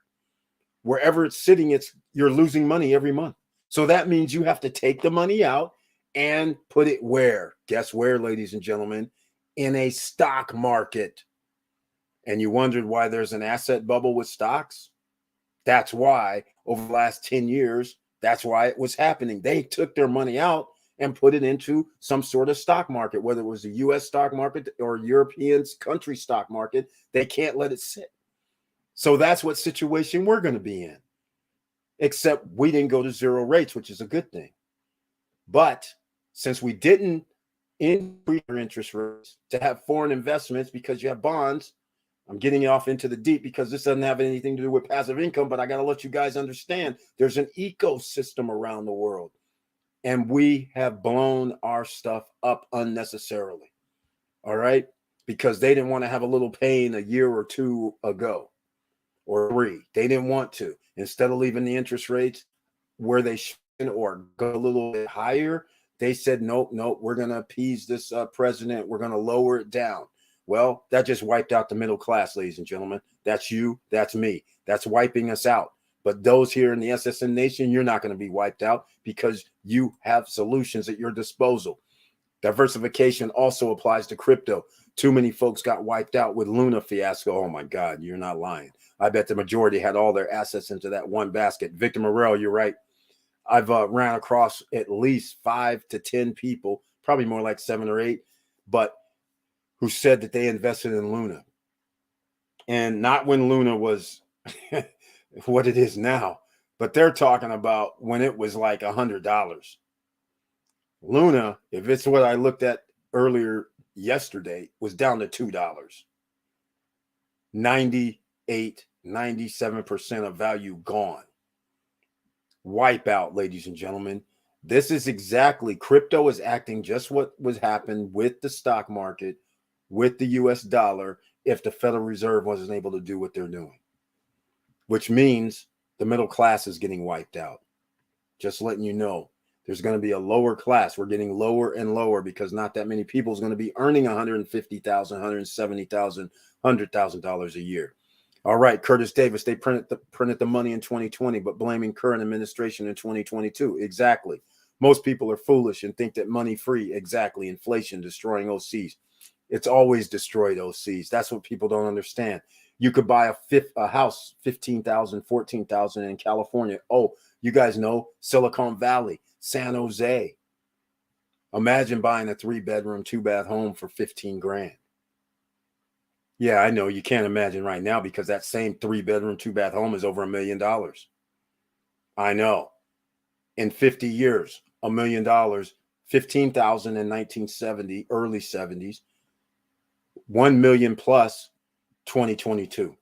Wherever it's sitting, you're losing money every month. So that means you have to take the money out and put it where? Guess where, ladies and gentlemen? In a stock market. And you wondered why there's an asset bubble with stocks? That's why over the last 10 years, that's why it was happening. They took their money out and put it into some sort of stock market, whether it was the U.S. stock market or European country stock market. They can't let it sit. So that's what situation we're going to be in, except we didn't go to zero rates, which is a good thing. But since we didn't increase our interest rates to have foreign investments because you have bonds, I'm getting off into the deep because this doesn't have anything to do with passive income, but I got to let you guys understand there's an ecosystem around the world. And we have blown our stuff up unnecessarily. All right. Because they didn't want to have a little pain a year or two ago or 3. They didn't want to. Instead of leaving the interest rates where they should or go a little bit higher, they said, nope, we're going to appease this president. We're going to lower it down. Well, that just wiped out the middle class, ladies and gentlemen. That's you. That's me. That's wiping us out. But those here in the SSN Nation, you're not going to be wiped out because you have solutions at your disposal. Diversification also applies to crypto. Too many folks got wiped out with Luna fiasco. Oh, my God, you're not lying. I bet the majority had all their assets into that one basket. Victor Morrell, you're right. I've ran across at least 5 to 10 people, probably more like 7 or 8, but who said that they invested in Luna. And not when Luna was what it is now, but they're talking about when it was like $100. Luna, if it's what I looked at earlier yesterday, was down to $2. 98, 97% of value gone. Wipeout, ladies and gentlemen. This is exactly, crypto is acting just what was happened with the stock market, with the US dollar, if the Federal Reserve wasn't able to do what they're doing, which means the middle class is getting wiped out. Just letting you know, there's going to be a lower class. We're getting lower and lower because not that many people is going to be earning $150,000, $170,000, $100,000 a year. All right, Curtis Davis, they printed the money in 2020, but blaming current administration in 2022. Exactly. Most people are foolish and think that money free. Exactly. Inflation destroying OCs. It's always destroyed OCs. That's what people don't understand. You could buy a house, 15,000, 14,000 in California. Oh, you guys know Silicon Valley, San Jose. Imagine buying a 3-bedroom, 2-bath home for 15 grand. Yeah, I know you can't imagine right now because that same 3-bedroom, 2-bath home is over $1 million. I know. In 50 years, $1 million, 15,000 in 1970, early 70s, 1 million plus 2022.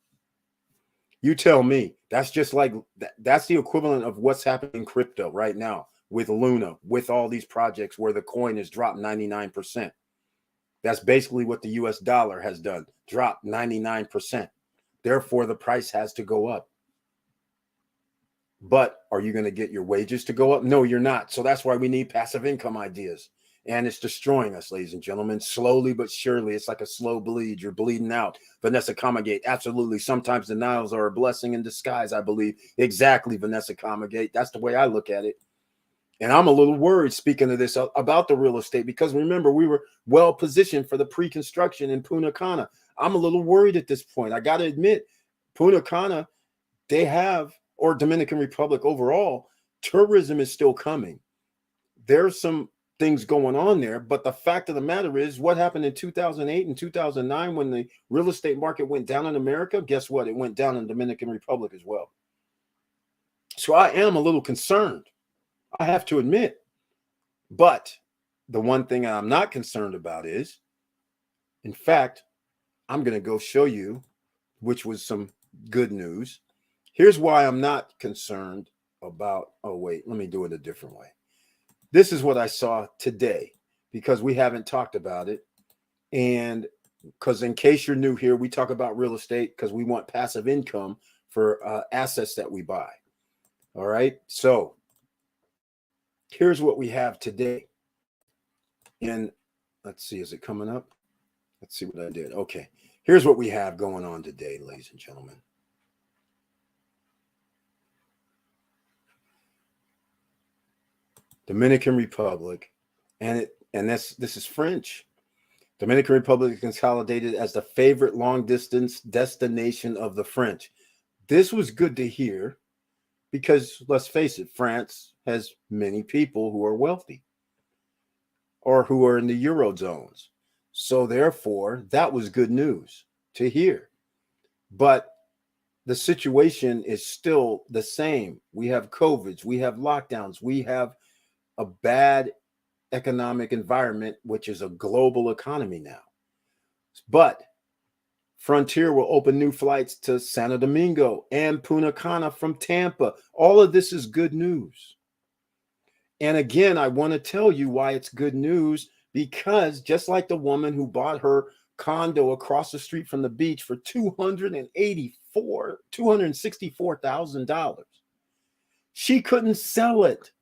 You tell me. That's just like that's the equivalent of what's happening in crypto right now with Luna, with all these projects where the coin has dropped 99%. That's basically what the US dollar has done, dropped 99%. Therefore, the price has to go up. But are you going to get your wages to go up? No, you're not. So that's why we need passive income ideas. And it's destroying us, ladies and gentlemen, slowly but surely. It's like a slow bleed. You're bleeding out. Vanessa Comagate, absolutely. Sometimes denials are a blessing in disguise, I believe. Exactly, Vanessa Comagate. That's the way I look at it. And I'm a little worried, speaking of this, about the real estate, because remember, we were well positioned for the pre-construction in Punta Cana. I'm a little worried at this point. I got to admit, Punta Cana, they have, or Dominican Republic overall, tourism is still coming. There's some things going on there, but the fact of the matter is, what happened in 2008 and 2009 when the real estate market went down in America? Guess what? It went down in Dominican Republic as well. So I am a little concerned, I have to admit. But the one thing I'm not concerned about is, in fact, I'm going to go show you, which was some good news. Here's why I'm not concerned about, oh, wait, let me do it a different way. This is what I saw today because we haven't talked about it. And because in case you're new here, we talk about real estate because we want passive income for assets that we buy. All right. So here's what we have today. And let's see, is it coming up? Let's see what I did. Okay. Here's what we have going on today, ladies and gentlemen. Dominican Republic, and this is French. Dominican Republic is consolidated as the favorite long-distance destination of the French. This was good to hear because, let's face it, France has many people who are wealthy or who are in the Eurozones. So therefore, that was good news to hear. But the situation is still the same. We have COVIDs, we have lockdowns, we have a bad economic environment, which is a global economy now. But Frontier will open new flights to Santo Domingo and Punta Cana from Tampa. All of this is good news. And again, I want to tell you why it's good news, because just like the woman who bought her condo across the street from the beach for $264,000, she couldn't sell it.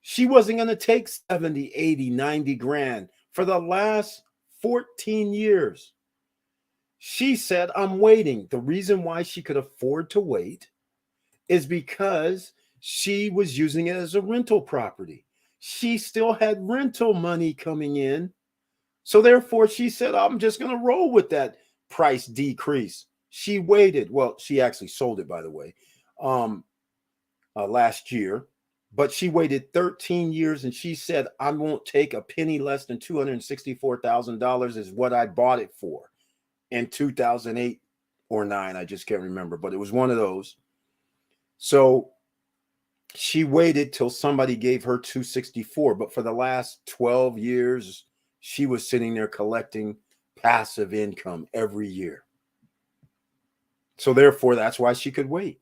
She wasn't going to take 70, 80, 90 grand for the last 14 years. She said, I'm waiting. The reason why she could afford to wait is because she was using it as a rental property. She still had rental money coming in. So therefore, she said, I'm just going to roll with that price decrease. She waited. Well, she actually sold it, by the way, last year. But she waited 13 years and she said, I won't take a penny less than $264,000 is what I bought it for in 2008 or 9. I just can't remember, but it was one of those. So she waited till somebody gave her 264. But for the last 12 years, she was sitting there collecting passive income every year. So therefore, that's why she could wait.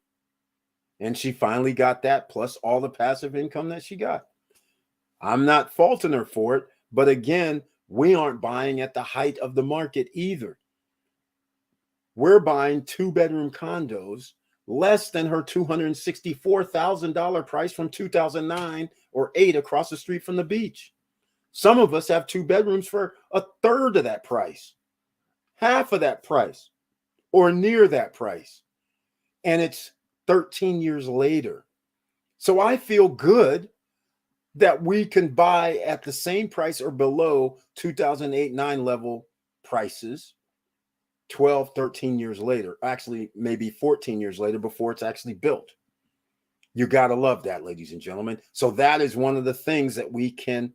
And she finally got that plus all the passive income that she got. I'm not faulting her for it. But again, we aren't buying at the height of the market either. We're buying 2-bedroom condos less than her $264,000 price from 2009 or 8 across the street from the beach. Some of us have 2 bedrooms for a third of that price, half of that price, or near that price. And it's 13 years later. So I feel good that we can buy at the same price or below 2008-9 level prices 12, 13 years later, actually maybe 14 years later before it's actually built. You got to love that, ladies and gentlemen. So that is one of the things that we can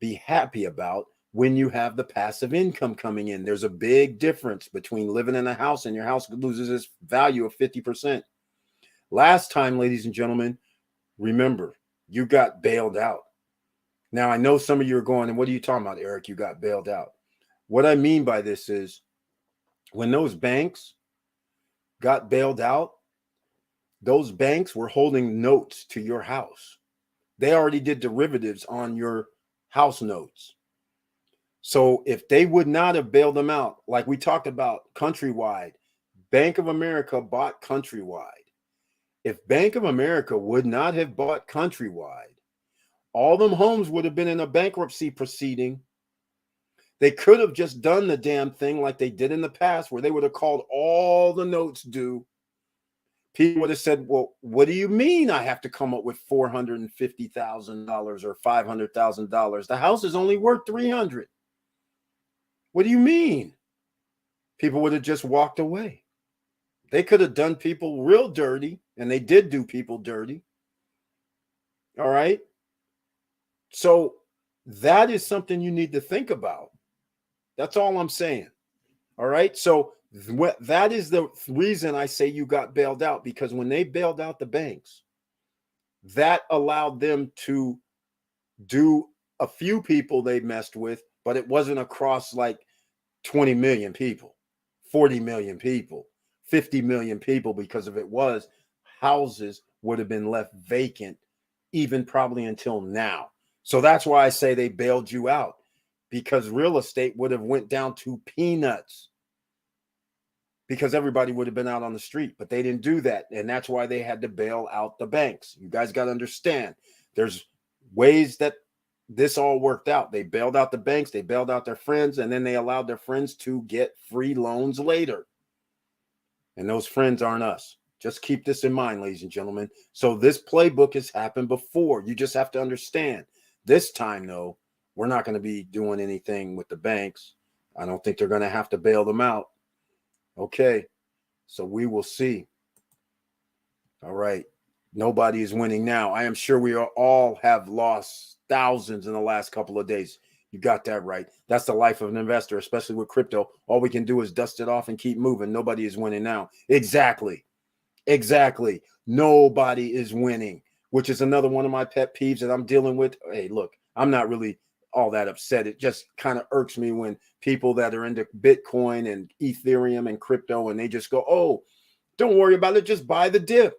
be happy about when you have the passive income coming in. There's a big difference between living in a house and your house loses its value of 50%. Last time, ladies and gentlemen, remember, you got bailed out. Now, I know some of you are going, and what are you talking about, Eric? You got bailed out. What I mean by this is when those banks got bailed out, those banks were holding notes to your house. They already did derivatives on your house notes. So if they would not have bailed them out, like we talked about Countrywide, Bank of America bought Countrywide. If Bank of America would not have bought Countrywide, all them homes would have been in a bankruptcy proceeding. They could have just done the damn thing like they did in the past, where they would have called all the notes due. People would have said, well, what do you mean I have to come up with $450,000 or $500,000? The house is only worth $300,000. What do you mean? People would have just walked away. They could have done people real dirty, and they did do people dirty. All right? So that is something you need to think about. That's all I'm saying. All right. So that is the reason I say you got bailed out, because when they bailed out the banks, that allowed them to do a few people they messed with, but it wasn't across like 20 million people, 40 million people, 50 million people, because if it was, houses would have been left vacant even probably until now. So that's why I say they bailed you out, because real estate would have went down to peanuts, because everybody would have been out on the street, but they didn't do that. And that's why they had to bail out the banks. You guys got to understand, there's ways that this all worked out. They bailed out the banks, they bailed out their friends, and then they allowed their friends to get free loans later. And those friends aren't us. Just keep this in mind, ladies and gentlemen. So this playbook has happened before. You just have to understand. This time, though, we're not going to be doing anything with the banks. I don't think they're going to have to bail them out. Okay, so we will see. All right. Nobody is winning now. I am sure we all have lost thousands in the last couple of days. You got that right. That's the life of an investor, especially with crypto. All we can do is dust it off and keep moving. Nobody is winning now. Exactly. Nobody is winning, which is another one of my pet peeves that I'm dealing with. Hey, look, I'm not really all that upset. It just kind of irks me when people that are into Bitcoin and Ethereum and crypto, and they just go, oh, don't worry about it, just buy the dip.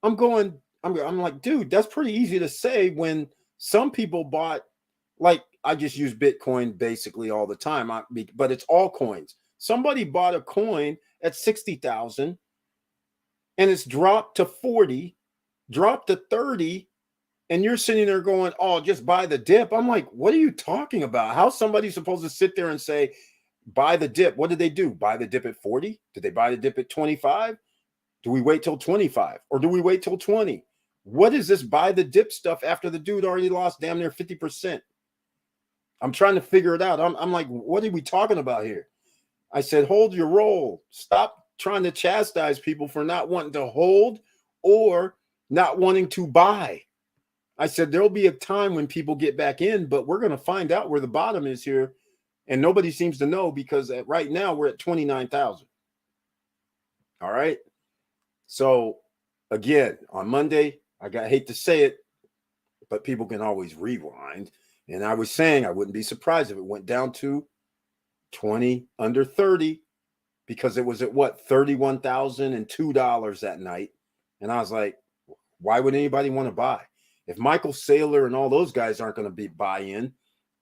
I'm like, dude, that's pretty easy to say when some people bought, like, I just use Bitcoin basically all the time, but it's all coins. Somebody bought a coin at 60,000 and it's dropped to 40, dropped to 30, and you're sitting there going, oh, just buy the dip. I'm like, what are you talking about? How's somebody supposed to sit there and say, buy the dip? What did they do? Buy the dip at 40? Did they buy the dip at 25? Do we wait till 25 or do we wait till 20? What is this buy the dip stuff after the dude already lost damn near 50%? I'm trying to figure it out. I'm like, what are we talking about here? I said, hold your roll. Stop trying to chastise people for not wanting to hold or not wanting to buy. I said, there'll be a time when people get back in, but we're going to find out where the bottom is here. And nobody seems to know because right now we're at 29,000. All right. So again, on Monday, hate to say it, but people can always rewind. And I was saying I wouldn't be surprised if it went down to 20 under 30 because it was at what, $31,002 that night. And I was like, why would anybody want to buy? If Michael Saylor and all those guys aren't going to be buy in,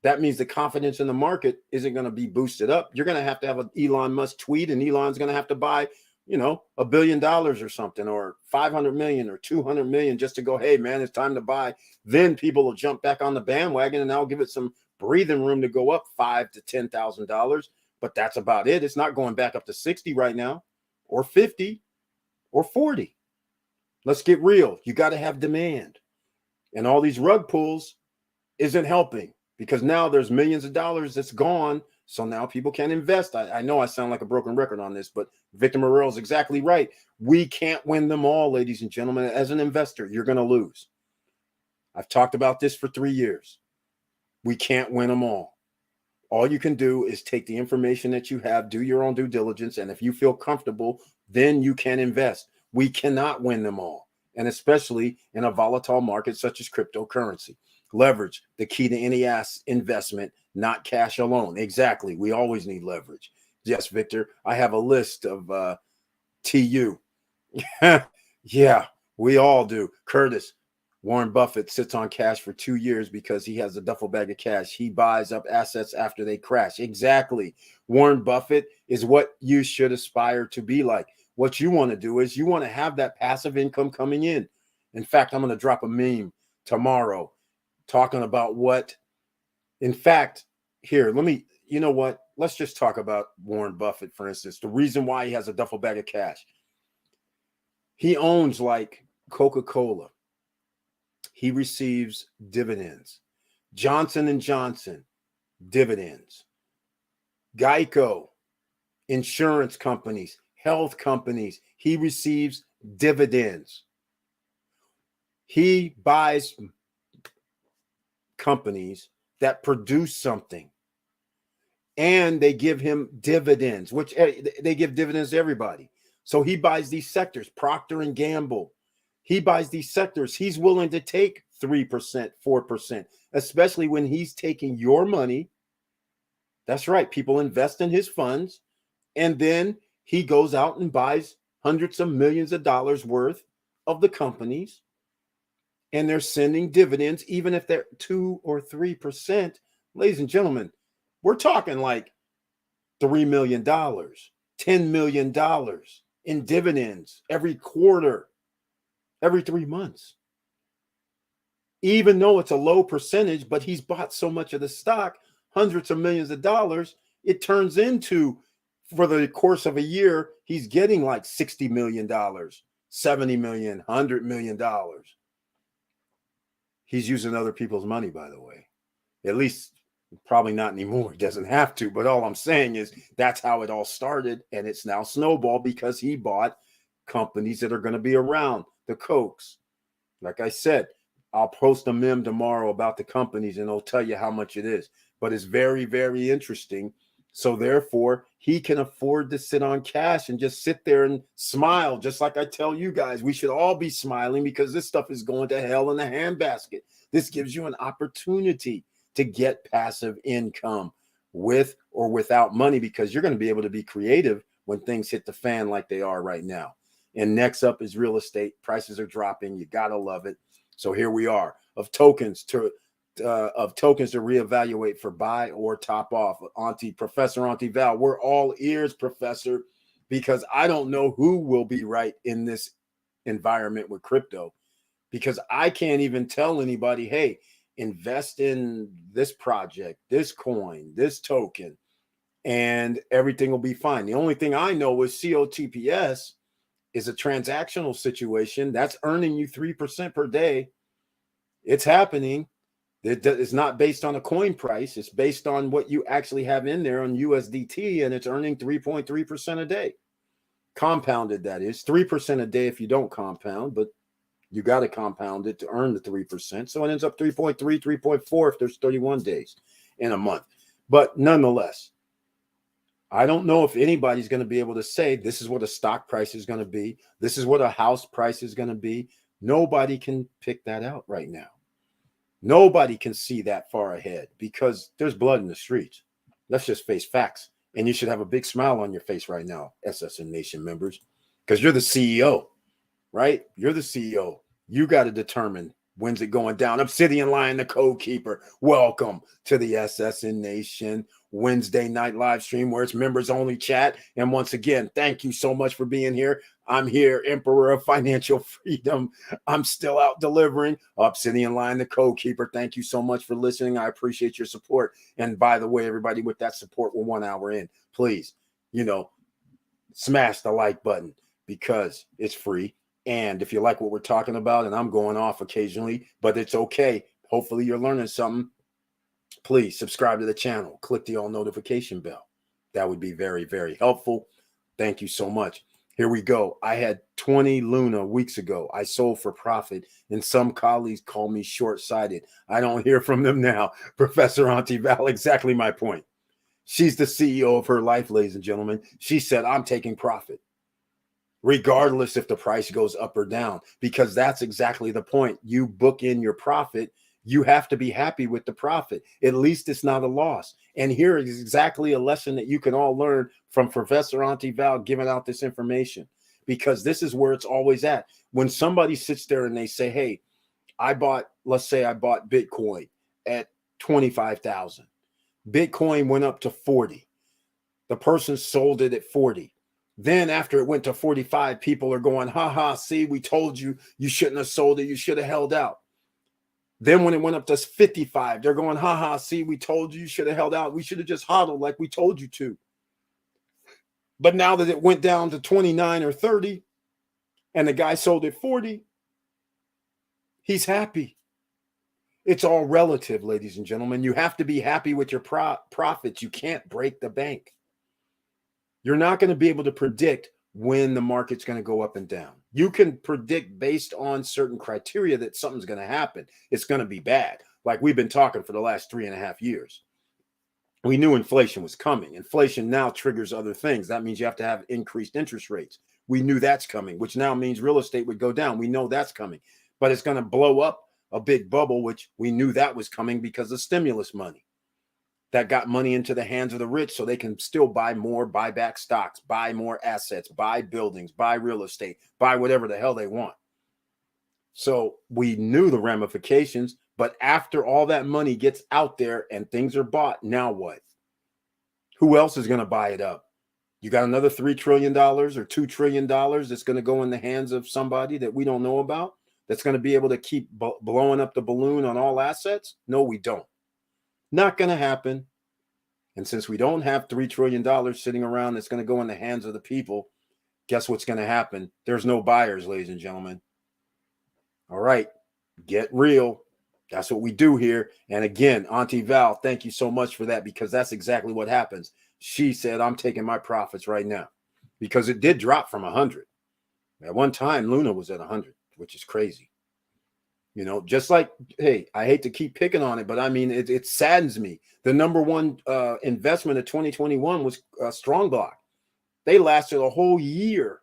that means the confidence in the market isn't going to be boosted up. You're going to have an Elon Musk tweet, and Elon's going to have to buy, $1 billion or something, or 500 million or 200 million just to go, hey man, it's time to buy. Then people will jump back on the bandwagon, and I'll give it some breathing room to go up $5,000 to $10,000. But that's about it. It's not going back up to 60 right now, or 50, or 40. Let's get real. You got to have demand, and all these rug pulls isn't helping. Because now there's millions of dollars that's gone. So now people can't invest. I know I sound like a broken record on this, but Victor Morrell is exactly right. We can't win them all, ladies and gentlemen. As an investor, you're going to lose. I've talked about this for 3 years. We can't win them all. All you can do is take the information that you have, do your own due diligence, and if you feel comfortable, then you can invest. We cannot win them all, and especially in a volatile market such as cryptocurrency. Leverage, the key to any investment, not cash alone. Exactly. We always need leverage. Yes, Victor, I have a list of TU. Yeah, we all do. Curtis, Warren Buffett sits on cash for 2 years because he has a duffel bag of cash. He buys up assets after they crash. Exactly. Warren Buffett is what you should aspire to be like. What you want to do is you want to have that passive income coming in. In fact, I'm going to drop a meme tomorrow talking about what, in fact, here, you know what? Let's just talk about Warren Buffett, for instance. The reason why he has a duffel bag of cash. He owns like Coca-Cola. He receives dividends. Johnson & Johnson, dividends. Geico, insurance companies, health companies, he receives dividends. He buys companies that produce something, and they give him dividends, which they give dividends to everybody. So he buys these sectors. Procter and Gamble, he buys these sectors. He's willing to take 3%, 4%, especially when he's taking your money. That's right. People invest in his funds, and then he goes out and buys hundreds of millions of dollars worth of the companies. And they're sending dividends, even if they're 2 or 3%. Ladies and gentlemen, we're talking like $3 million, $10 million in dividends every quarter, every 3 months. Even though it's a low percentage, but he's bought so much of the stock, hundreds of millions of dollars, it turns into, for the course of a year, he's getting like $60 million, $70 million, $100 million. He's using other people's money, by the way. At least probably not anymore. He doesn't have to. But all I'm saying is that's how it all started. And it's now snowballed because he bought companies that are going to be around. The Cokes. Like I said, I'll post a meme tomorrow about the companies and it'll tell you how much it is. But it's very, very interesting. So therefore, he can afford to sit on cash and just sit there and smile, just like I tell you guys. We should all be smiling because this stuff is going to hell in a handbasket. This gives you an opportunity to get passive income with or without money, because you're going to be able to be creative when things hit the fan like they are right now. And next up is real estate. Prices are dropping. You got to love it. So here we are of tokens to reevaluate for buy or top off. Professor Auntie Val, we're all ears, Professor, because I don't know who will be right in this environment with crypto, because I can't even tell anybody, hey, invest in this project, this coin, this token, and everything will be fine. The only thing I know is COTPS is a transactional situation that's earning you 3% per day. It's happening. It's not based on a coin price. It's based on what you actually have in there on USDT, and it's earning 3.3% a day. Compounded, that is. 3% a day if you don't compound, but You got to compound it to earn the 3%. So it ends up 3.3, 3.4 if there's 31 days in a month. But nonetheless, I don't know if anybody's going to be able to say this is what a stock price is going to be. This is what a house price is going to be. Nobody can pick that out right now. Nobody can see that far ahead because there's blood in the streets. Let's just face facts. And you should have a big smile on your face right now, SSN Nation members, because you're the CEO, right? You're the CEO. You got to determine when's it going down. Obsidian Lion, the code keeper. Welcome to the SSN Nation Wednesday night live stream where it's members only chat. And once again, thank you so much for being here. I'm here, Emperor of Financial Freedom. I'm still out delivering. Obsidian Lion, the code keeper. Thank you so much for listening. I appreciate your support. And by the way, everybody, with that support, we're 1 hour in. Please, smash the like button because it's free. And if you like what we're talking about, and I'm going off occasionally, but it's okay. Hopefully you're learning something. Please subscribe to the channel. Click the all notification bell. That would be very, very helpful. Thank you so much. Here we go. I had 20 Luna weeks ago. I sold for profit, and some colleagues call me short-sighted. I don't hear from them now. Professor Auntie Val, exactly my point. She's the CEO of her life, ladies and gentlemen. She said, I'm taking profit, regardless if the price goes up or down, because that's exactly the point. You book in your profit. You have to be happy with the profit. At least it's not a loss. And here is exactly a lesson that you can all learn from Professor Auntie Val giving out this information, because this is where it's always at. When somebody sits there and they say, hey, let's say I bought Bitcoin at 25,000. Bitcoin went up to 40. The person sold it at 40. Then after it went to 45, people are going, see, we told you, you shouldn't have sold it. You should have held out. Then when it went up to 55, they're going, see, we told you, you should have held out. We should have just hodled like we told you to. But now that it went down to 29 or 30 and the guy sold at 40, he's happy. It's all relative, ladies and gentlemen. You have to be happy with your profits. You can't break the bank. You're not going to be able to predict when the market's going to go up and down. You can predict based on certain criteria that something's going to happen. It's going to be bad. Like we've been talking for the last 3.5 years. We knew inflation was coming. Inflation now triggers other things. That means you have to have increased interest rates. We knew that's coming, which now means real estate would go down. We know that's coming, but it's going to blow up a big bubble, which we knew that was coming because of stimulus money that got money into the hands of the rich so they can still buy more, buy back stocks, buy more assets, buy buildings, buy real estate, buy whatever the hell they want. So we knew the ramifications, but after all that money gets out there and things are bought, now what? Who else is going to buy it up? You got another $3 trillion or $2 trillion that's going to go in the hands of somebody that we don't know about, that's going to be able to keep blowing up the balloon on all assets? No, we don't. Not going to happen. And since we don't have $3 trillion sitting around that's going to go in the hands of the people, guess what's going to happen? There's no buyers, ladies and gentlemen. All right, get real. That's what we do here. And again, Auntie Val, thank you so much for that, because that's exactly what happens. She said, I'm taking my profits right now, because it did drop from 100. At one time, Luna was at 100, which is crazy. Just like, hey, I hate to keep picking on it, but I mean, it saddens me. The number one investment of 2021 was Strongblock. They lasted a whole year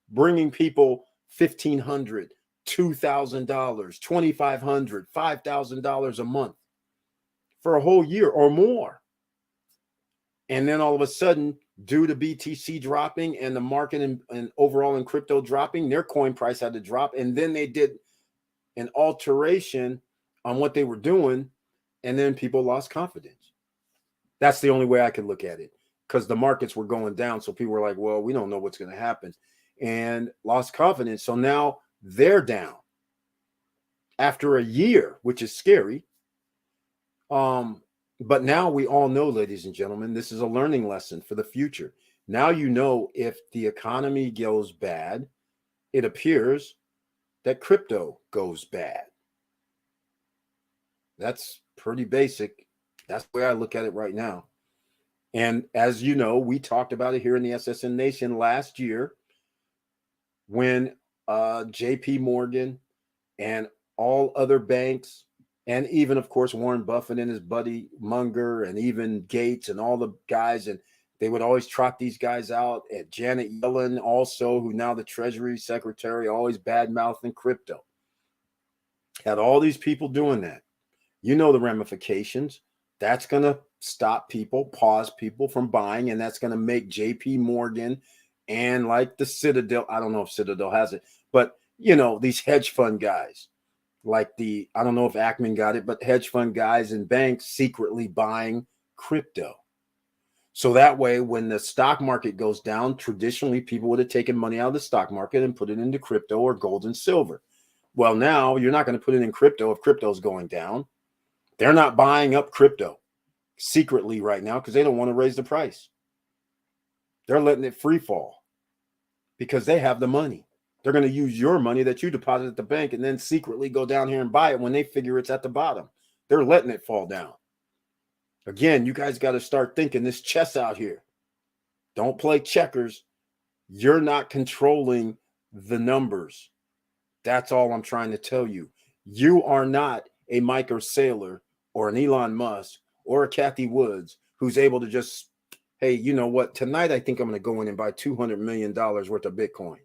bringing people $1,500, $2,000, $2,500, $5,000 a month for a whole year or more. And then all of a sudden, due to BTC dropping and the market and overall in crypto dropping, their coin price had to drop. And then they did an alteration on what they were doing, and then people lost confidence. That's the only way I could look at it, because the markets were going down. So people were like, well, we don't know what's going to happen, and lost confidence. So now they're down after a year, which is scary. But now we all know, ladies and gentlemen, this is a learning lesson for the future. Now, if the economy goes bad, it appears that crypto goes bad. That's pretty basic. That's the way I look at it right now. And as you know, we talked about it here in the SSN Nation last year when JP Morgan and all other banks, and even, of course, Warren Buffett and his buddy Munger, and even Gates and all the guys. And they would always trot these guys out. At Janet Yellen, also, who now the Treasury Secretary, always bad mouthing crypto. Had all these people doing that. You know the ramifications. That's going to stop people, pause people from buying, and that's going to make JP Morgan and like the Citadel, I don't know if Citadel has it, but these hedge fund guys, like I don't know if Ackman got it, but hedge fund guys and banks secretly buying crypto. So that way, when the stock market goes down, traditionally people would have taken money out of the stock market and put it into crypto or gold and silver. Well, now you're not going to put it in crypto if crypto's going down. They're not buying up crypto secretly right now because they don't want to raise the price. They're letting it free fall because they have the money. They're going to use your money that you deposit at the bank and then secretly go down here and buy it when they figure it's at the bottom. They're letting it fall down. Again, you guys got to start thinking this chess out here. Don't play checkers. You're not controlling the numbers. That's all I'm trying to tell you. You are not a Michael Saylor or an Elon Musk or a Kathy Woods who's able to just, hey, you know what? Tonight, I think I'm going to go in and buy $200 million worth of Bitcoin.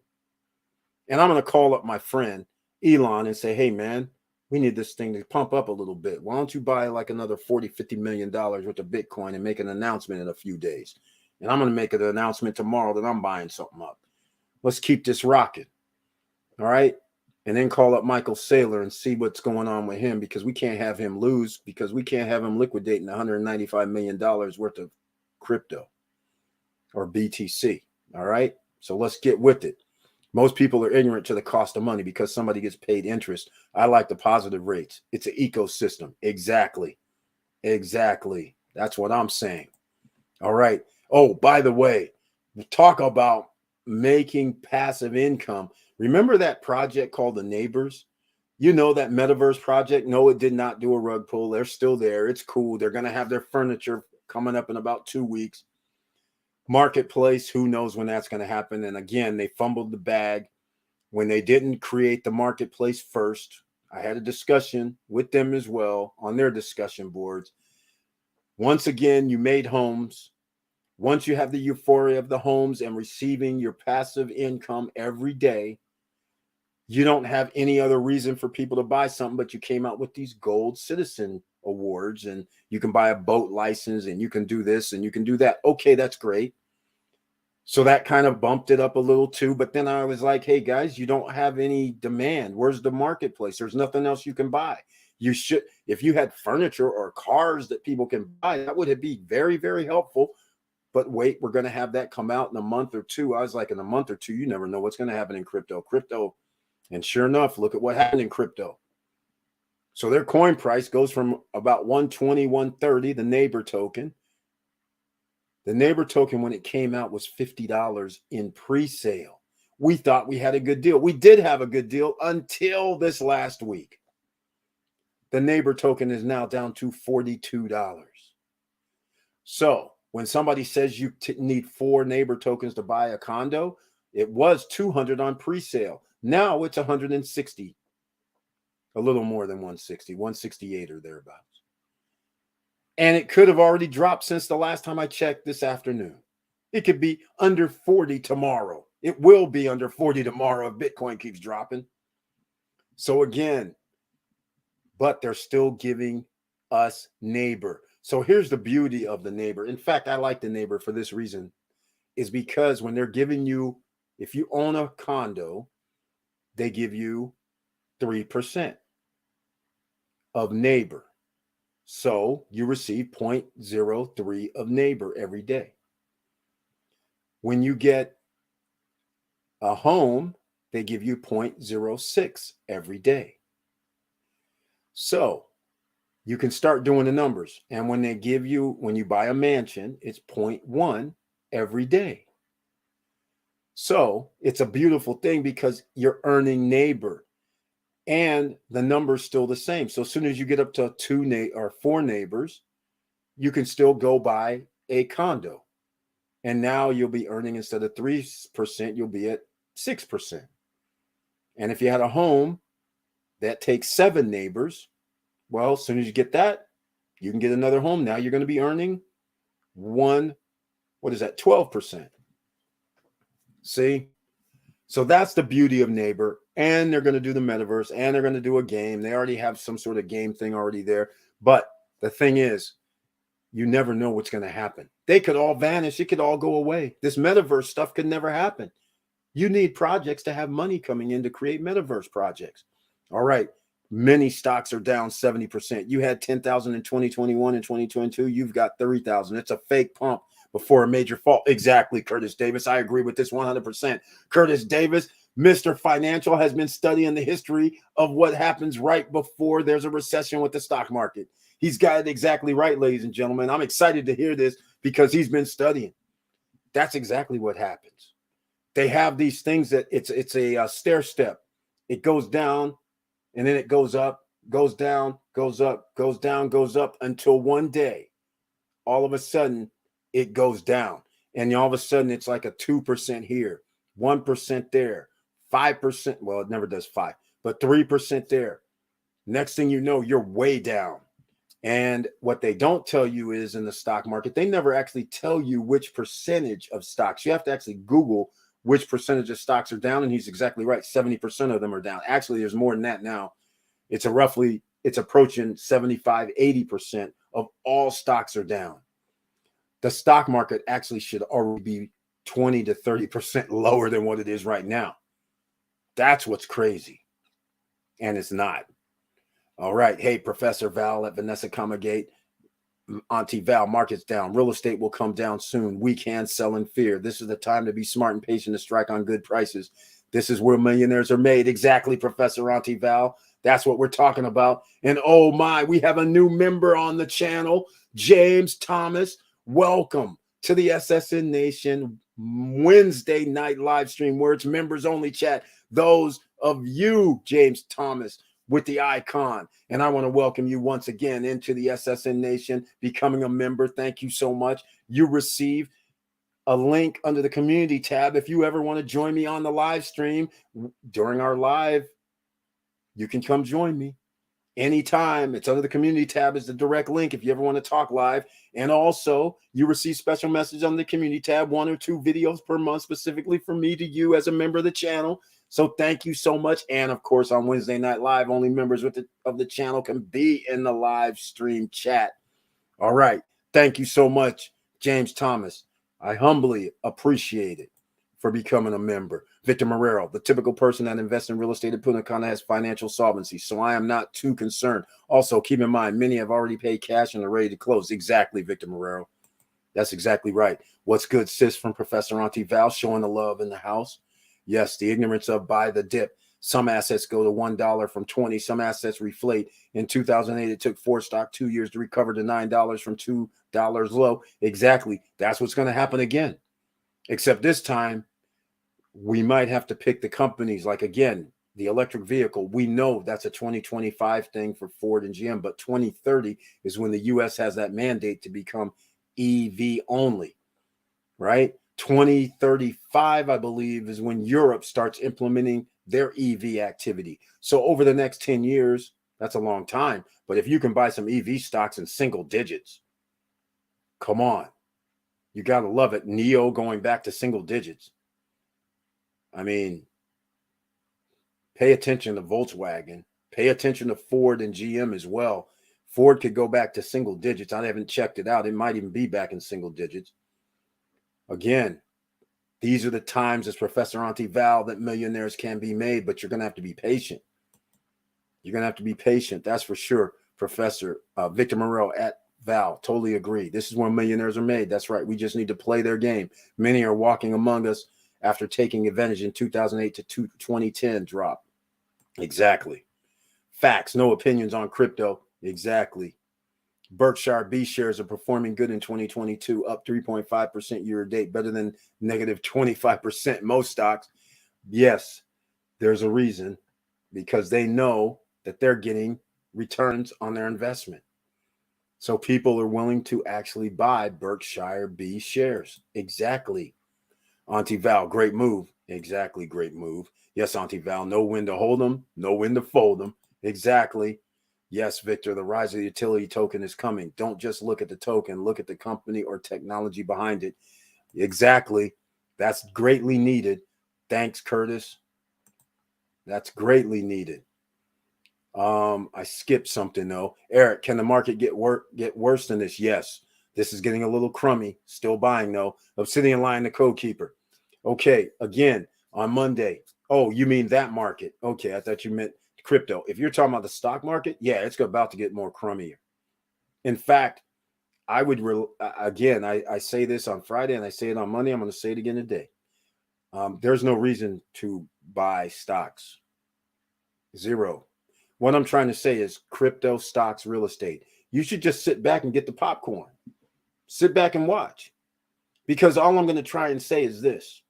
And I'm going to call up my friend Elon and say, hey, man, we need this thing to pump up a little bit. Why don't you buy like another $40-50 million worth of Bitcoin and make an announcement in a few days? And I'm going to make an announcement tomorrow that I'm buying something up. Let's keep this rocking. All right. And then call up Michael Saylor and see what's going on with him, because we can't have him lose, because we can't have him liquidating $195 million worth of crypto or BTC. All right. So let's get with it. Most people are ignorant to the cost of money because somebody gets paid interest. I like the positive rates. It's an ecosystem. Exactly. That's what I'm saying. All right. Oh, by the way, talk about making passive income. Remember that project called The Neighbors? You know, that metaverse project? No, it did not do a rug pull. They're still there. It's cool. They're going to have their furniture coming up in about 2 weeks. Marketplace, who knows when that's going to happen. And again, they fumbled the bag when they didn't create the marketplace first. I had a discussion with them as well on their discussion boards. Once again, you made homes. Once you have the euphoria of the homes and receiving your passive income every day, you don't have any other reason for people to buy something, but you came out with these gold citizen awards, and you can buy a boat license, and you can do this and you can do that. Okay, that's great. So that kind of bumped it up a little too. But then I was like, hey guys, you don't have any demand. Where's the marketplace? There's nothing else you can buy. You should, if you had furniture or cars that people can buy, that would be very, very helpful. But wait, we're going to have that come out in a month or two. I was like, in a month or two, you never know what's going to happen in crypto. And sure enough, look at what happened in crypto. So their coin price goes from about 120, 130, the neighbor token. The neighbor token, when it came out, was $50 in pre-sale. We thought we had a good deal. We did have a good deal until this last week. The neighbor token is now down to $42. So when somebody says you need 4 neighbor tokens to buy a condo, it was $200 on pre-sale. Now it's $160, a little more than $160, $168 or thereabouts. And it could have already dropped since the last time I checked this afternoon. It could be under 40 tomorrow. It will be under 40 tomorrow if Bitcoin keeps dropping. So again, but they're still giving us neighbor. So here's the beauty of the neighbor. In fact, I like the neighbor for this reason, is because when they're giving you, if you own a condo, they give you 3% of neighbor. So you receive 0.03 of neighbor every day. When you get a home, they give you 0.06 every day. So you can start doing the numbers. And when they give you, when you buy a mansion, it's 0.1 every day. So it's a beautiful thing because you're earning neighbor, and the number's still the same. So as soon as you get up to 2 or 4 neighbors, you can still go buy a condo. And now you'll be earning, instead of 3%, you'll be at 6%. And if you had a home, That takes 7 neighbors. Well, as soon as you get that, you can get another home. Now you're going to be earning 12%. See? So that's the beauty of Neighbor. And they're going to do the metaverse, and they're going to do a game. They already have some sort of game thing already there. But the thing is, you never know what's going to happen. They could all vanish. It could all go away. This metaverse stuff could never happen. You need projects to have money coming in to create metaverse projects. All right. Many stocks are down 70%. You had 10,000 in 2021 and 2022. You've got 30,000. It's a fake pump before a major fall. Exactly, Curtis Davis. I agree with this 100%. Curtis Davis, Mr. Financial, has been studying the history of what happens right before there's a recession with the stock market. He's got it exactly right, ladies and gentlemen. I'm excited to hear this because he's been studying. That's exactly what happens. They have these things that it's a stair step. It goes down and then it goes up, goes down, goes up, goes down, goes up until one day, all of a sudden, it goes down. And all of a sudden, it's like a 2% here, 1% there, 5%. Well, it never does 5, but 3% there. Next thing you know, you're way down. And what they don't tell you is in the stock market, they never actually tell you which percentage of stocks. You have to actually Google which percentage of stocks are down. And he's exactly right. 70% of them are down. Actually, there's more than that now. It's approaching 75, 80% of all stocks are down. The stock market actually should already be 20 to 30% lower than what it is right now. That's what's crazy. And it's not. All right. Hey, Professor Val at Vanessa Comagate. Auntie Val, market's down. Real estate will come down soon. We can sell in fear. This is the time to be smart and patient to strike on good prices. This is where millionaires are made. Exactly, Professor Auntie Val. That's what we're talking about. And oh my, we have a new member on the channel, James Thomas. Welcome to the SSN Nation Wednesday night live stream where it's members only chat. Those of you, James Thomas, with the icon. And I want to welcome you once again into the SSN Nation, becoming a member. Thank you so much. You receive a link under the community tab. If you ever want to join me on the live stream during our live, you can come join me anytime. It's under the community tab is the direct link if you ever want to talk live. And also you receive special messages on the community tab, 1 or 2 videos per month, specifically from me to you as a member of the channel. So thank you so much. And of course, on Wednesday Night Live, only members of the channel can be in the live stream chat. All right. Thank you so much, James Thomas. I humbly appreciate it for becoming a member. Victor Marrero, the typical person that invests in real estate in Punta Cana has financial solvency, so I am not too concerned. Also, keep in mind, many have already paid cash and are ready to close. Exactly, Victor Marrero. That's exactly right. What's good, sis, from Professor Auntie Val, showing the love in the house. Yes, the ignorance of buy the dip. Some assets go to $1 from 20. Some assets reflate. In 2008, it took Ford stock 2 years to recover to $9 from $2 low. Exactly. That's what's going to happen again. Except this time, we might have to pick the companies. Like, again, the electric vehicle. We know that's a 2025 thing for Ford and GM, but 2030 is when the U.S. has that mandate to become EV only, right? 2035, I believe, is when Europe starts implementing their EV activity. So over the next 10 years, that's a long time. But if you can buy some EV stocks in single digits, come on. You got to love it. NIO going back to single digits. I mean, pay attention to Volkswagen. Pay attention to Ford and GM as well. Ford could go back to single digits. I haven't checked it out. It might even be back in single digits. Again, these are the times, as Professor Auntie Val, that millionaires can be made, but you're going to have to be patient. You're going to have to be patient. That's for sure. Professor Victor Morel at Val, totally agree. This is where millionaires are made. That's right. We just need to play their game. Many are walking among us after taking advantage in 2008 to 2010 drop. Exactly. Facts, no opinions on crypto. Exactly. Berkshire B shares are performing good in 2022, up 3.5% year to date, better than negative 25% most stocks. Yes, there's a reason, because they know that they're getting returns on their investment. So people are willing to actually buy Berkshire B shares. Exactly. Auntie Val, great move. Exactly, great move. Yes, Auntie Val, know when to hold them, know when to fold them. Exactly. Yes, Victor, the rise of the utility token is coming. Don't just look at the token, look at the company or technology behind it. Exactly. That's greatly needed. Thanks, Curtis. That's greatly needed. I skipped something though. Eric, can the market get worse than this? Yes. This is getting a little crummy. Still buying though. Obsidian Lion, the code keeper. Okay, again on Monday. Oh, you mean that market? Okay, I thought you meant crypto. If you're talking about the stock market, yeah, it's about to get more crummier. In fact, I would again. I say this on Friday and I say it on Monday. I'm going to say it again today. There's no reason to buy stocks. Zero. What I'm trying to say is crypto, stocks, real estate. You should just sit back and get the popcorn. Sit back and watch. Because all I'm going to try and say is this.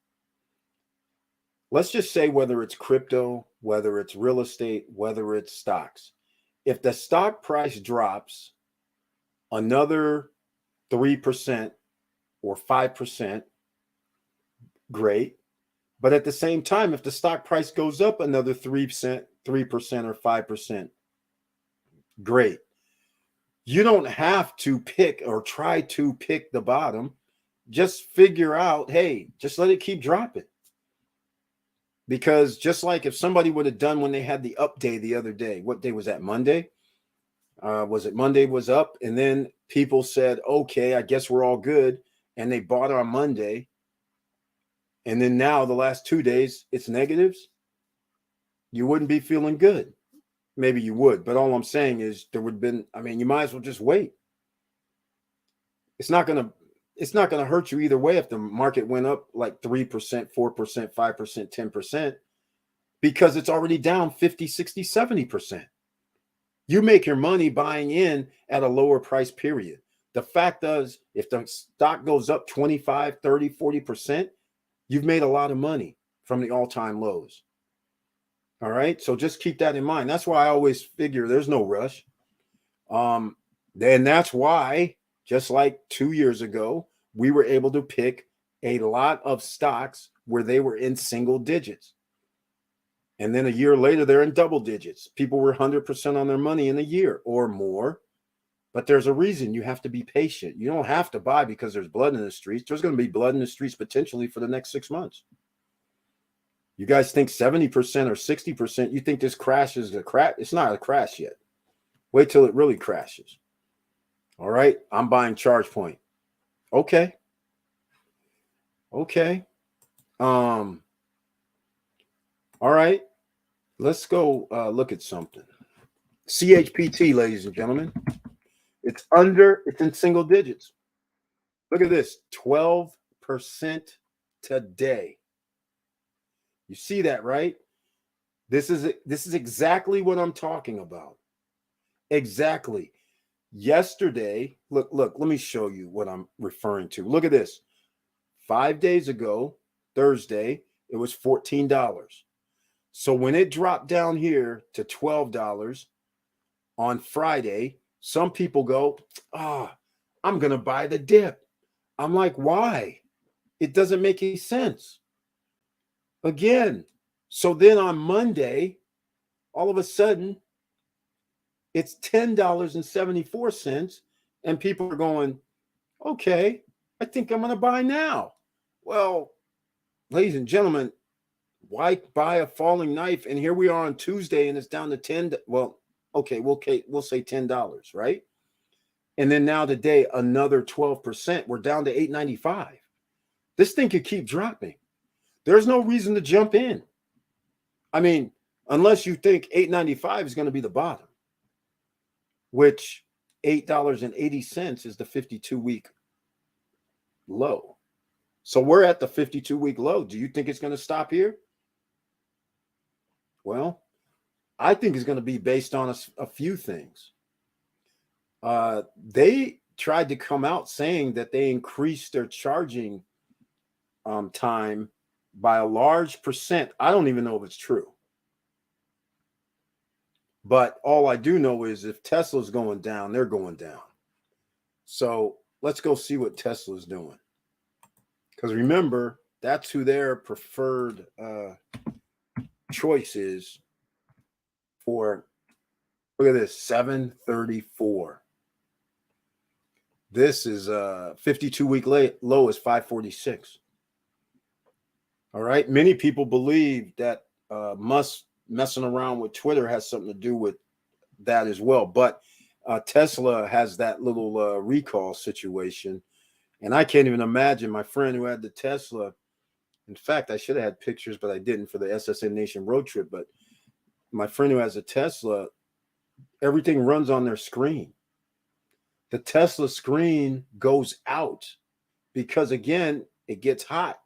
Let's just say whether it's crypto, whether it's real estate, whether it's stocks. If the stock price drops another 3% or 5%, great. But at the same time, if the stock price goes up another 3% or 5%, great. You don't have to pick or try to pick the bottom. Just figure out, hey, just let it keep dropping. Because just like if somebody would have done when they had the up day the other day, what day was that? Monday? Was it Monday was up? And then people said, okay, I guess we're all good. And they bought on Monday. And then now the last 2 days, it's negatives. You wouldn't be feeling good. Maybe you would. But all I'm saying is there would have been, I mean, you might as well just wait. It's not going to hurt you either way if the market went up like 3%, 4%, 5%, 10%, because it's already down 50, 60, 70%. You make your money buying in at a lower price period. The fact is, if the stock goes up 25, 30, 40%, you've made a lot of money from the all-time lows. All right. So just keep that in mind. That's why I always figure there's no rush. Then that's why, just like 2 years ago, we were able to pick a lot of stocks where they were in single digits. And then a year later, they're in double digits. People were 100% on their money in a year or more. But there's a reason. You have to be patient. You don't have to buy because there's blood in the streets. There's going to be blood in the streets potentially for the next 6 months. You guys think 70% or 60%, you think this crash is a crash? It's not a crash yet. Wait till it really crashes. All right. I'm buying ChargePoint. Okay. Okay. All right. Let's go look at something. CHPT, ladies and gentlemen. It's in single digits. Look at this, 12% today. You see that, right? This is exactly what I'm talking about. Exactly. Yesterday, look, let me show you what I'm referring to. Look at this. 5 days ago, Thursday, it was $14. So when it dropped down here to $12 on Friday, some people go, I'm going to buy the dip. I'm like, why? It doesn't make any sense. Again, so then on Monday, all of a sudden, it's $10.74, and people are going, okay, I think I'm going to buy now. Well, ladies and gentlemen, why buy a falling knife? And here we are on Tuesday, and it's down to 10. Well, okay, we'll say $10, right? And then now today, another 12%. We're down to $8.95. This thing could keep dropping. There's no reason to jump in. I mean, unless you think $8.95 is going to be the bottom, which $8.80 is the 52-week low. So we're at the 52-week low. Do you think it's going to stop here? Well, I think it's going to be based on a few things. They tried to come out saying that they increased their charging time by a large percent. I don't even know if it's true. But all I do know is if Tesla's going down, they're going down. So let's go see what Tesla's doing. Because remember, that's who their preferred choice is for Look at this, 734. This is 52-week low is 546. All right. Many people believe that Musk messing around with Twitter has something to do with that as well. But Tesla has that little recall situation. And I can't even imagine my friend who had the Tesla. In fact, I should have had pictures, but I didn't for the SSN Nation road trip. But my friend who has a Tesla, everything runs on their screen. The Tesla screen goes out because, again, it gets hot.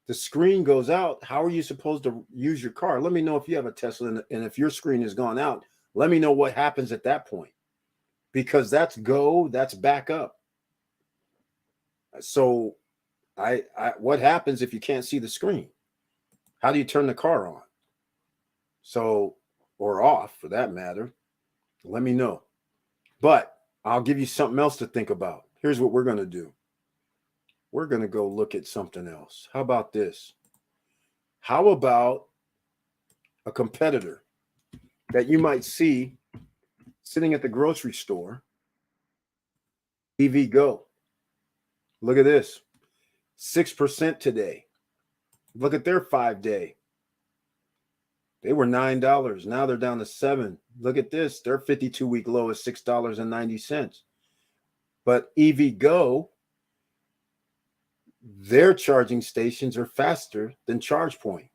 The screen goes out. How are you supposed to use your car? Let me know if you have a Tesla and if your screen has gone out. Let me know what happens at that point, because that's go, that's back up. So what happens if you can't see the screen? How do you turn the car on? So, or off for that matter. Let me know. But I'll give you something else to think about. Here's what we're going to do. We're going to go look at something else. How about this? How about a competitor that you might see sitting at the grocery store? EVgo. Look at this. 6% today. Look at their 5-day. They were $9. Now they're down to $7. Look at this. Their 52-week low is $6.90. But EVgo, their charging stations are faster than ChargePoint.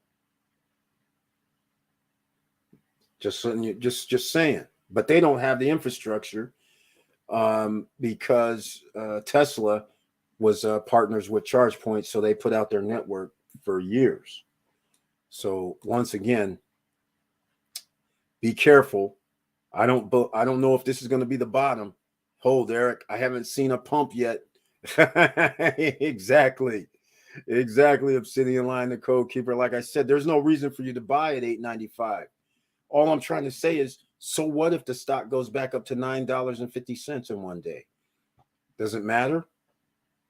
Just saying. But they don't have the infrastructure because Tesla was partners with ChargePoint, so they put out their network for years. So once again, be careful. I don't know if this is going to be the bottom. Hold, Eric. I haven't seen a pump yet. Exactly. Obsidian Line, the code keeper. Like I said, there's no reason for you to buy at $8.95. All I'm trying to say is, so what if the stock goes back up to $9.50 in one day? Does it matter?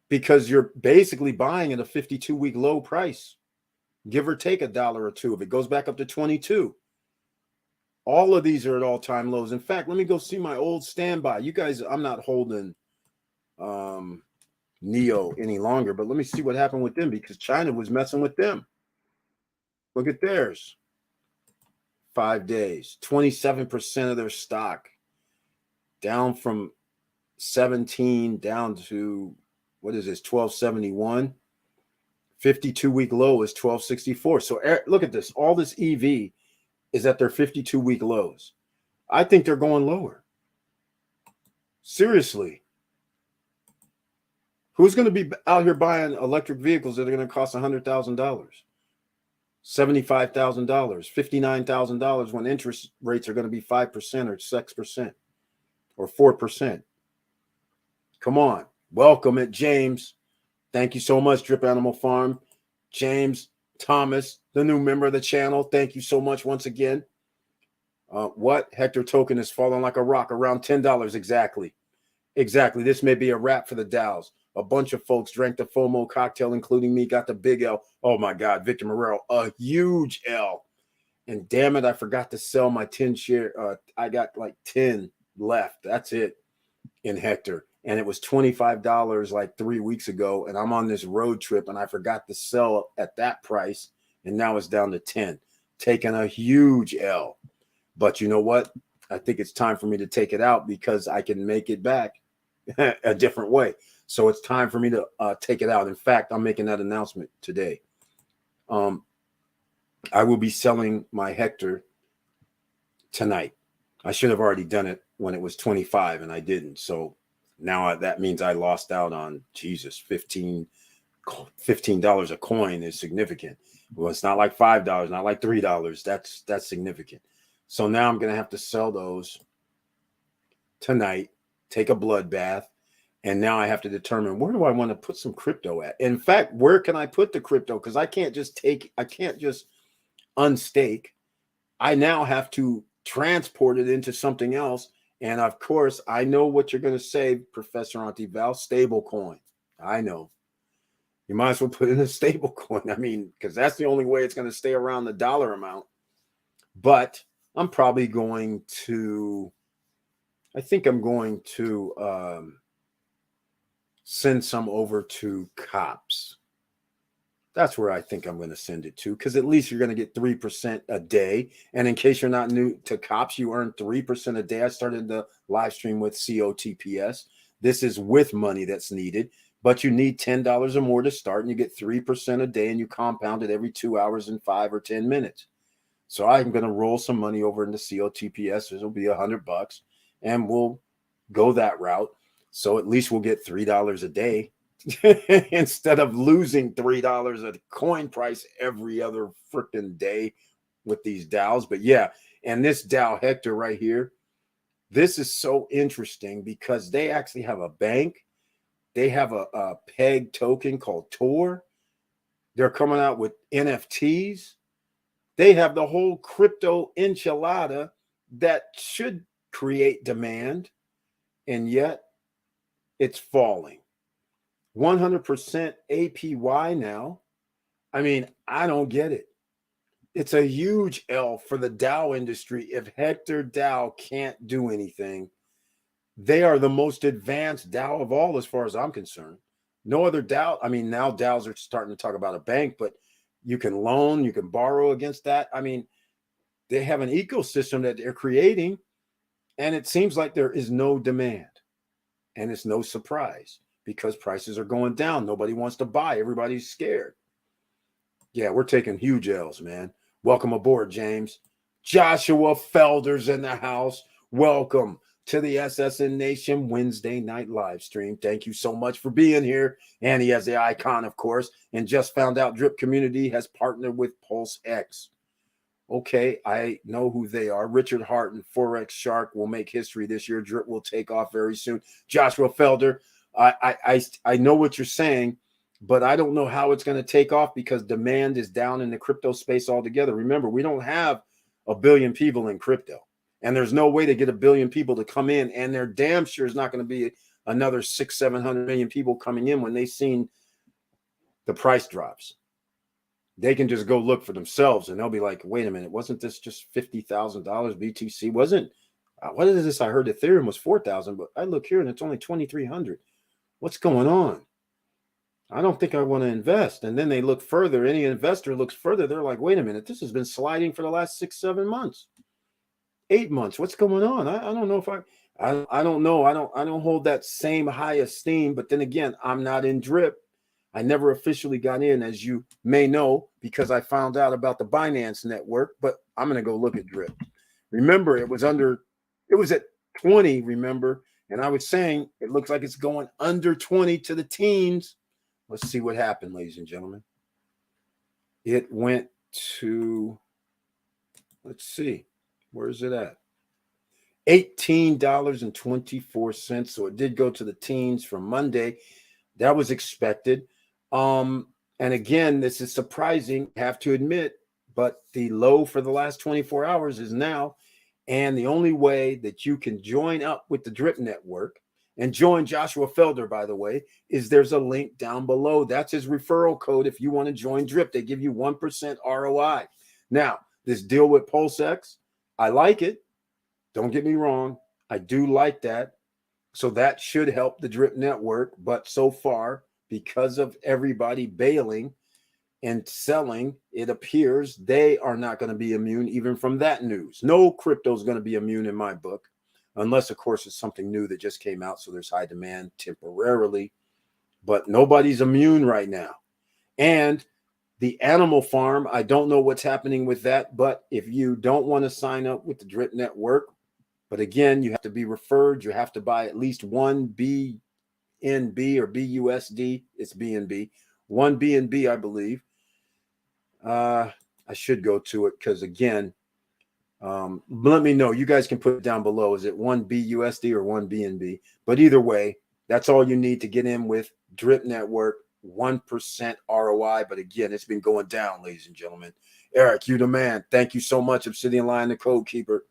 Because you're basically buying at a 52-week low price, give or take $1 or $2. If it goes back up to 22, all of these are at all-time lows. In fact, let me go see my old standby. You guys, I'm not holding Neo any longer, but let me see what happened with them, because China was messing with them. Look at theirs. 5 days, 27% of their stock down from 17 down to, what is this, 1271. 52-week low is 1264. So look at this. All this EV is at their 52-week lows. I think they're going lower. Seriously. Who's going to be out here buying electric vehicles that are going to cost $100,000, $75,000, $59,000 when interest rates are going to be 5% or 6% or 4%? Come on. Welcome it, James. Thank you so much, Drip Animal Farm. James Thomas, the new member of the channel. Thank you so much once again. What? Hector token is falling like a rock around $10. Exactly. This may be a wrap for the Dows. A bunch of folks drank the FOMO cocktail, including me, got the big L. Oh, my God, Victor Morero, a huge L. And damn it, I forgot to sell my 10 share. I got like 10 left. That's it in Hector. And it was $25 like 3 weeks ago. And I'm on this road trip and I forgot to sell at that price. And now it's down to 10, taking a huge L. But you know what? I think it's time for me to take it out because I can make it back a different way. So it's time for me to take it out. In fact, I'm making that announcement today. I will be selling my Hector tonight. I should have already done it when it was 25 and I didn't. So now that means I lost out on, Jesus, $15 a coin is significant. Well, it's not like $5, not like $3. That's significant. So now I'm going to have to sell those tonight, take a bloodbath. And now I have to determine, where do I want to put some crypto at? In fact, where can I put the crypto? Because I can't just unstake. I now have to transport it into something else. And of course, I know what you're going to say, Professor Auntie Val, stable coin. I know. You might as well put in a stable coin. I mean, because that's the only way it's going to stay around the dollar amount. But I'm probably going to, I think I'm going to send some over to Cops. That's where I think I'm going to send it to, because at least you're going to get 3% a day. And in case you're not new to Cops, you earn 3% a day. I started the live stream with COTPS. This is with money that's needed, but you need $10 or more to start, and you get 3% a day, and you compound it every 2 hours and 5 or 10 minutes. So I'm going to roll some money over into COTPS. It'll be $100, and we'll go that route. So at least we'll get $3 a day instead of losing $3 a coin price every other freaking day with these DAOs. But yeah, and this DAO Hector right here, this is so interesting because they actually have a bank. They have a peg token called Tor. They're coming out with NFTs. They have the whole crypto enchilada that should create demand, and yet it's falling. 100% APY now. I mean, I don't get it. It's a huge L for the DAO industry. If Hector DAO can't do anything, they are the most advanced DAO of all, as far as I'm concerned. No other DAO. I mean, now DAOs are starting to talk about a bank, but you can loan, you can borrow against that. I mean, they have an ecosystem that they're creating, and it seems like there is no demand. And it's no surprise because prices are going down. Nobody wants to buy. Everybody's scared. Yeah, we're taking huge L's, man. Welcome aboard, James. Joshua Felder's in the house. Welcome to the SSN Nation Wednesday night live stream. Thank you so much for being here. And he has the icon, of course, and just found out Drip Community has partnered with Pulse X. Okay, I know who they are. Richard Hart and Forex Shark will make history this year. Drip will take off very soon. Joshua Felder, I know what you're saying, but I don't know how it's going to take off because demand is down in the crypto space altogether. Remember, we don't have a billion people in crypto, and there's no way to get a billion people to come in, and there damn sure is not going to be another 600-700 million people coming in when they've seen the price drops. They can just go look for themselves, and they'll be like, wait a minute, wasn't this just $50,000 BTC? Wasn't, what is this? I heard Ethereum was 4,000, but I look here and it's only 2,300. What's going on? I don't think I want to invest. And then they look further. Any investor looks further. They're like, wait a minute, this has been sliding for the last 6-7 months, 8 months. What's going on? I don't know if I don't know. I don't hold that same high esteem. But then again, I'm not in Drip. I never officially got in, as you may know, because I found out about the Binance network, but I'm going to go look at Drip. Remember, it was at 20, remember, and I was saying it looks like it's going under 20 to the teens. Let's see what happened, ladies and gentlemen. It went to, let's see, where is it at? $18.24. So it did go to the teens from Monday. That was expected. And again, this is surprising, I have to admit, but the low for the last 24 hours is now. And the only way that you can join up with the Drip Network and join Joshua Felder, by the way, is there's a link down below. That's his referral code. If you want to join Drip, they give you 1% ROI. Now, this deal with PulseX, I like it. Don't get me wrong. I do like that. So that should help the Drip Network. But so far, because of everybody bailing and selling, it appears they are not going to be immune even from that news. No crypto is going to be immune in my book, unless, of course, it's something new that just came out. So there's high demand temporarily. But nobody's immune right now. And the Animal Farm, I don't know what's happening with that. But if you don't want to sign up with the Drip Network, but again, you have to be referred. You have to buy at least one BNB or BUSD. It's BNB. One BNB, I believe. I should go to it because, again, let me know. You guys can put it down below. Is it one BUSD or one BNB? But either way, that's all you need to get in with Drip Network. 1% ROI. But again, it's been going down, ladies and gentlemen. Eric, you the man. Thank you so much. Obsidian Lion, the code keeper.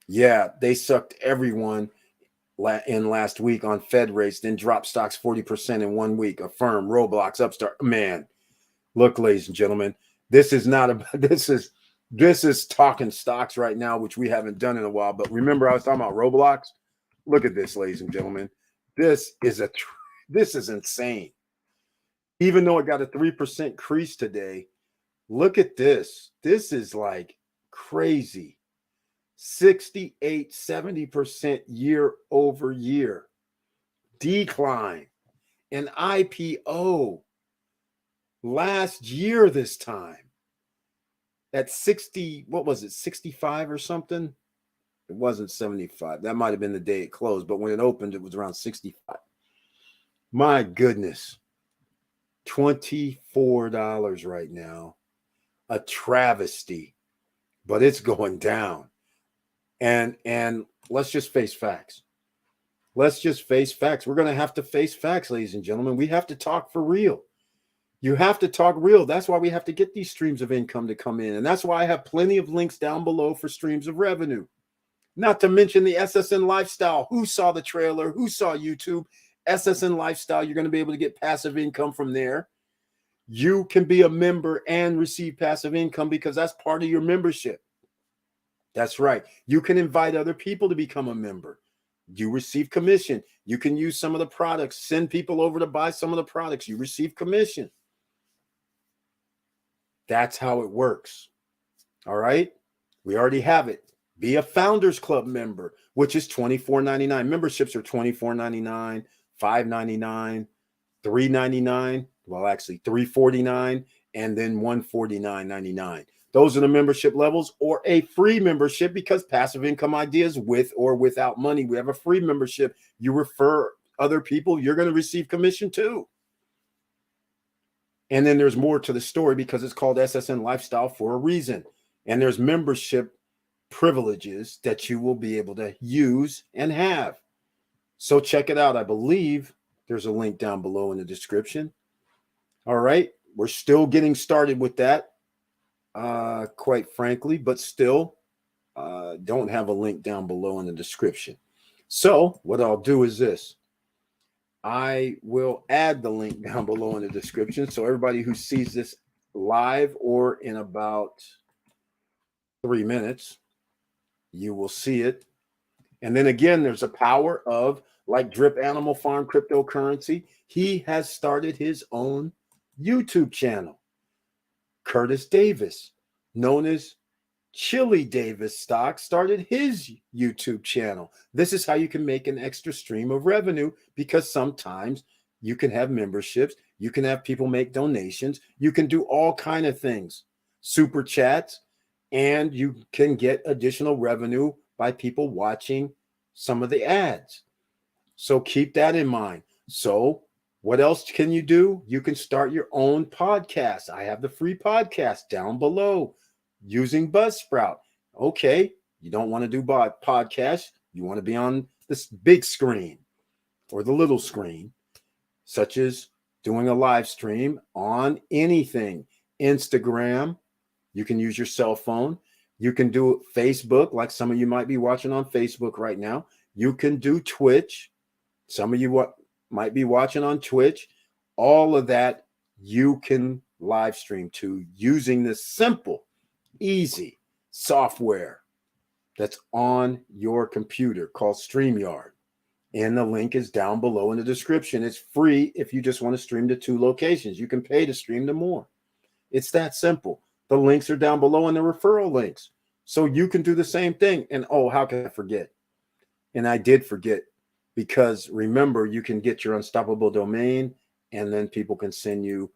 Yeah, they sucked everyone in last week on Fed rates, then dropped stocks 40% in 1 week. Affirm, Roblox, Upstart. Man, look, ladies and gentlemen, this is not about, this is This is talking stocks right now, which we haven't done in a while. But remember, I was talking about Roblox. Look at this, ladies and gentlemen. This is this is insane. Even though it got a 3% crease today, look at this. This is like crazy. 68, 70% year over year decline. An IPO last year this time at 60, what was it, 65 or something? It wasn't 75. That might have been the day it closed, but when it opened, it was around 65. My goodness. $24 right now. A travesty, but it's going down. And let's just face facts. Let's just face facts. We're going to have to face facts, ladies and gentlemen. We have to talk for real. You have to talk real. That's why we have to get these streams of income to come in. And that's why I have plenty of links down below for streams of revenue. Not to mention the SSN Lifestyle. Who saw the trailer? Who saw YouTube? SSN Lifestyle. You're going to be able to get passive income from there. You can be a member and receive passive income because that's part of your membership. That's right. You can invite other people to become a member. You receive commission. You can use some of the products, send people over to buy some of the products. You receive commission. That's how it works. All right. We already have it. Be a Founders Club member, which is $24.99. Memberships are $24.99, $5.99, $3.99. Well, actually $3.49 and then $149.99. Those are the membership levels, or a free membership, because passive income ideas with or without money. We have a free membership. You refer other people, you're going to receive commission too. And then there's more to the story because it's called SSN Lifestyle for a reason. And there's membership privileges that you will be able to use and have. So check it out. I believe there's a link down below in the description. All right. We're still getting started with that, quite frankly, but still don't have a link down below in the description. So what I'll do is this. I will add the link down below in the description. So everybody who sees this live or in about 3 minutes, you will see it. And then again, there's a power of, like Drip Animal Farm Cryptocurrency. He has started his own YouTube channel. Curtis Davis, known as Chili Davis Stock, started his YouTube channel. This is how you can make an extra stream of revenue, because sometimes you can have memberships, you can have people make donations, you can do all kind of things, super chats, and you can get additional revenue by people watching some of the ads. So keep that in mind. So what else can you do? You can start your own podcast. I have the free podcast down below using Buzzsprout. Okay, you don't want to do podcasts. You want to be on this big screen or the little screen, such as doing a live stream on anything. Instagram, you can use your cell phone. You can do Facebook, like some of you might be watching on Facebook right now. You can do Twitch. Some of you might be watching on Twitch. All of that you can live stream to using this simple, easy software that's on your computer called StreamYard. And the link is down below in the description. It's free if you just want to stream to 2 locations. You can pay to stream to more. It's that simple. The links are down below in the referral links. So you can do the same thing. And oh, how can I forget? And I did forget, because remember, you can get your unstoppable domain, and then people can send you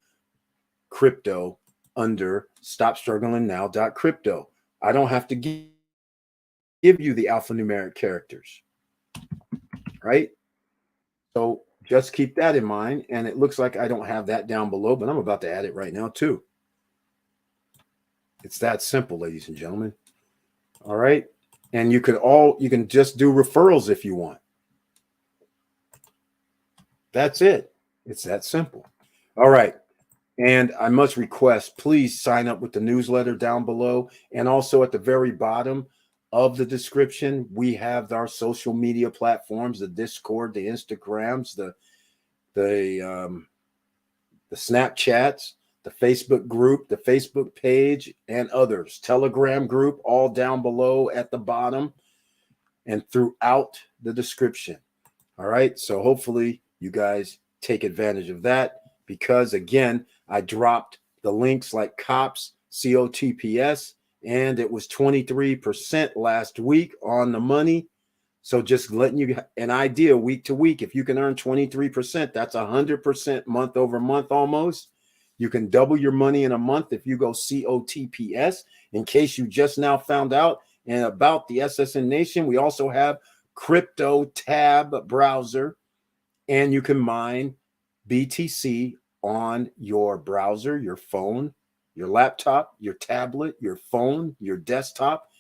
crypto under stopstrugglingnow.crypto. I don't have to give you the alphanumeric characters, right? So just keep that in mind. And it looks like I don't have that down below, but I'm about to add it right now too. It's that simple, ladies and gentlemen. All right. And you can just do referrals if you want. That's it. It's that simple. All right. And I must request, please sign up with the newsletter down below. And also at the very bottom of the description, we have our social media platforms, the Discord, the Instagrams, the Snapchats, the Facebook group, the Facebook page, and others. Telegram group, all down below at the bottom and throughout the description. All right. So hopefully you guys take advantage of that because, again, I dropped the links like COPS, COTPS, and it was 23% last week on the money. So just letting you an idea week to week, if you can earn 23%, that's 100% month over month almost. You can double your money in a month if you go COTPS. In case you just now found out, and about the SSN Nation, we also have Crypto Tab browser, and you can mine BTC on your browser, your phone, your laptop, your tablet, your phone, your desktop,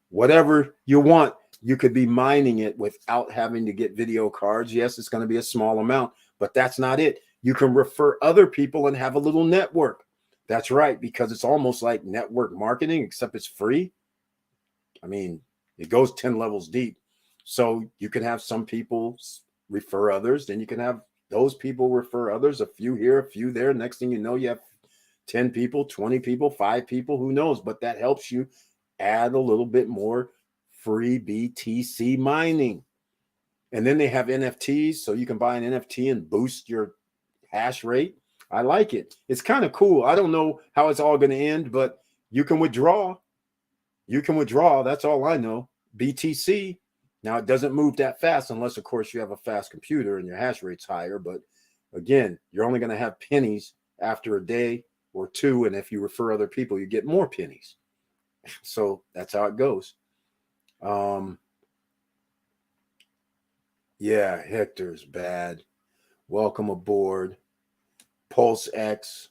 whatever you want. You could be mining it without having to get video cards. Yes, it's going to be a small amount, but that's not it. You can refer other people and have a little network. That's right, because it's almost like network marketing, except it's free. I mean, it goes 10 levels deep. So you can have some people refer others, then you can have those people refer others, a few here, a few there. Next thing you know, you have 10 people, 20 people, 5 people, who knows? But that helps you add a little bit more free BTC mining. And then they have NFTs, so you can buy an NFT and boost your hash rate. I like it. It's kind of cool. I don't know how it's all going to end, but you can withdraw. You can withdraw. That's all I know. BTC. Now, it doesn't move that fast unless, of course, you have a fast computer and your hash rate's higher. But again, you're only going to have pennies after a day or two. And if you refer other people, you get more pennies. So that's how it goes. Yeah, Hector's bad. Welcome aboard. Pulse X.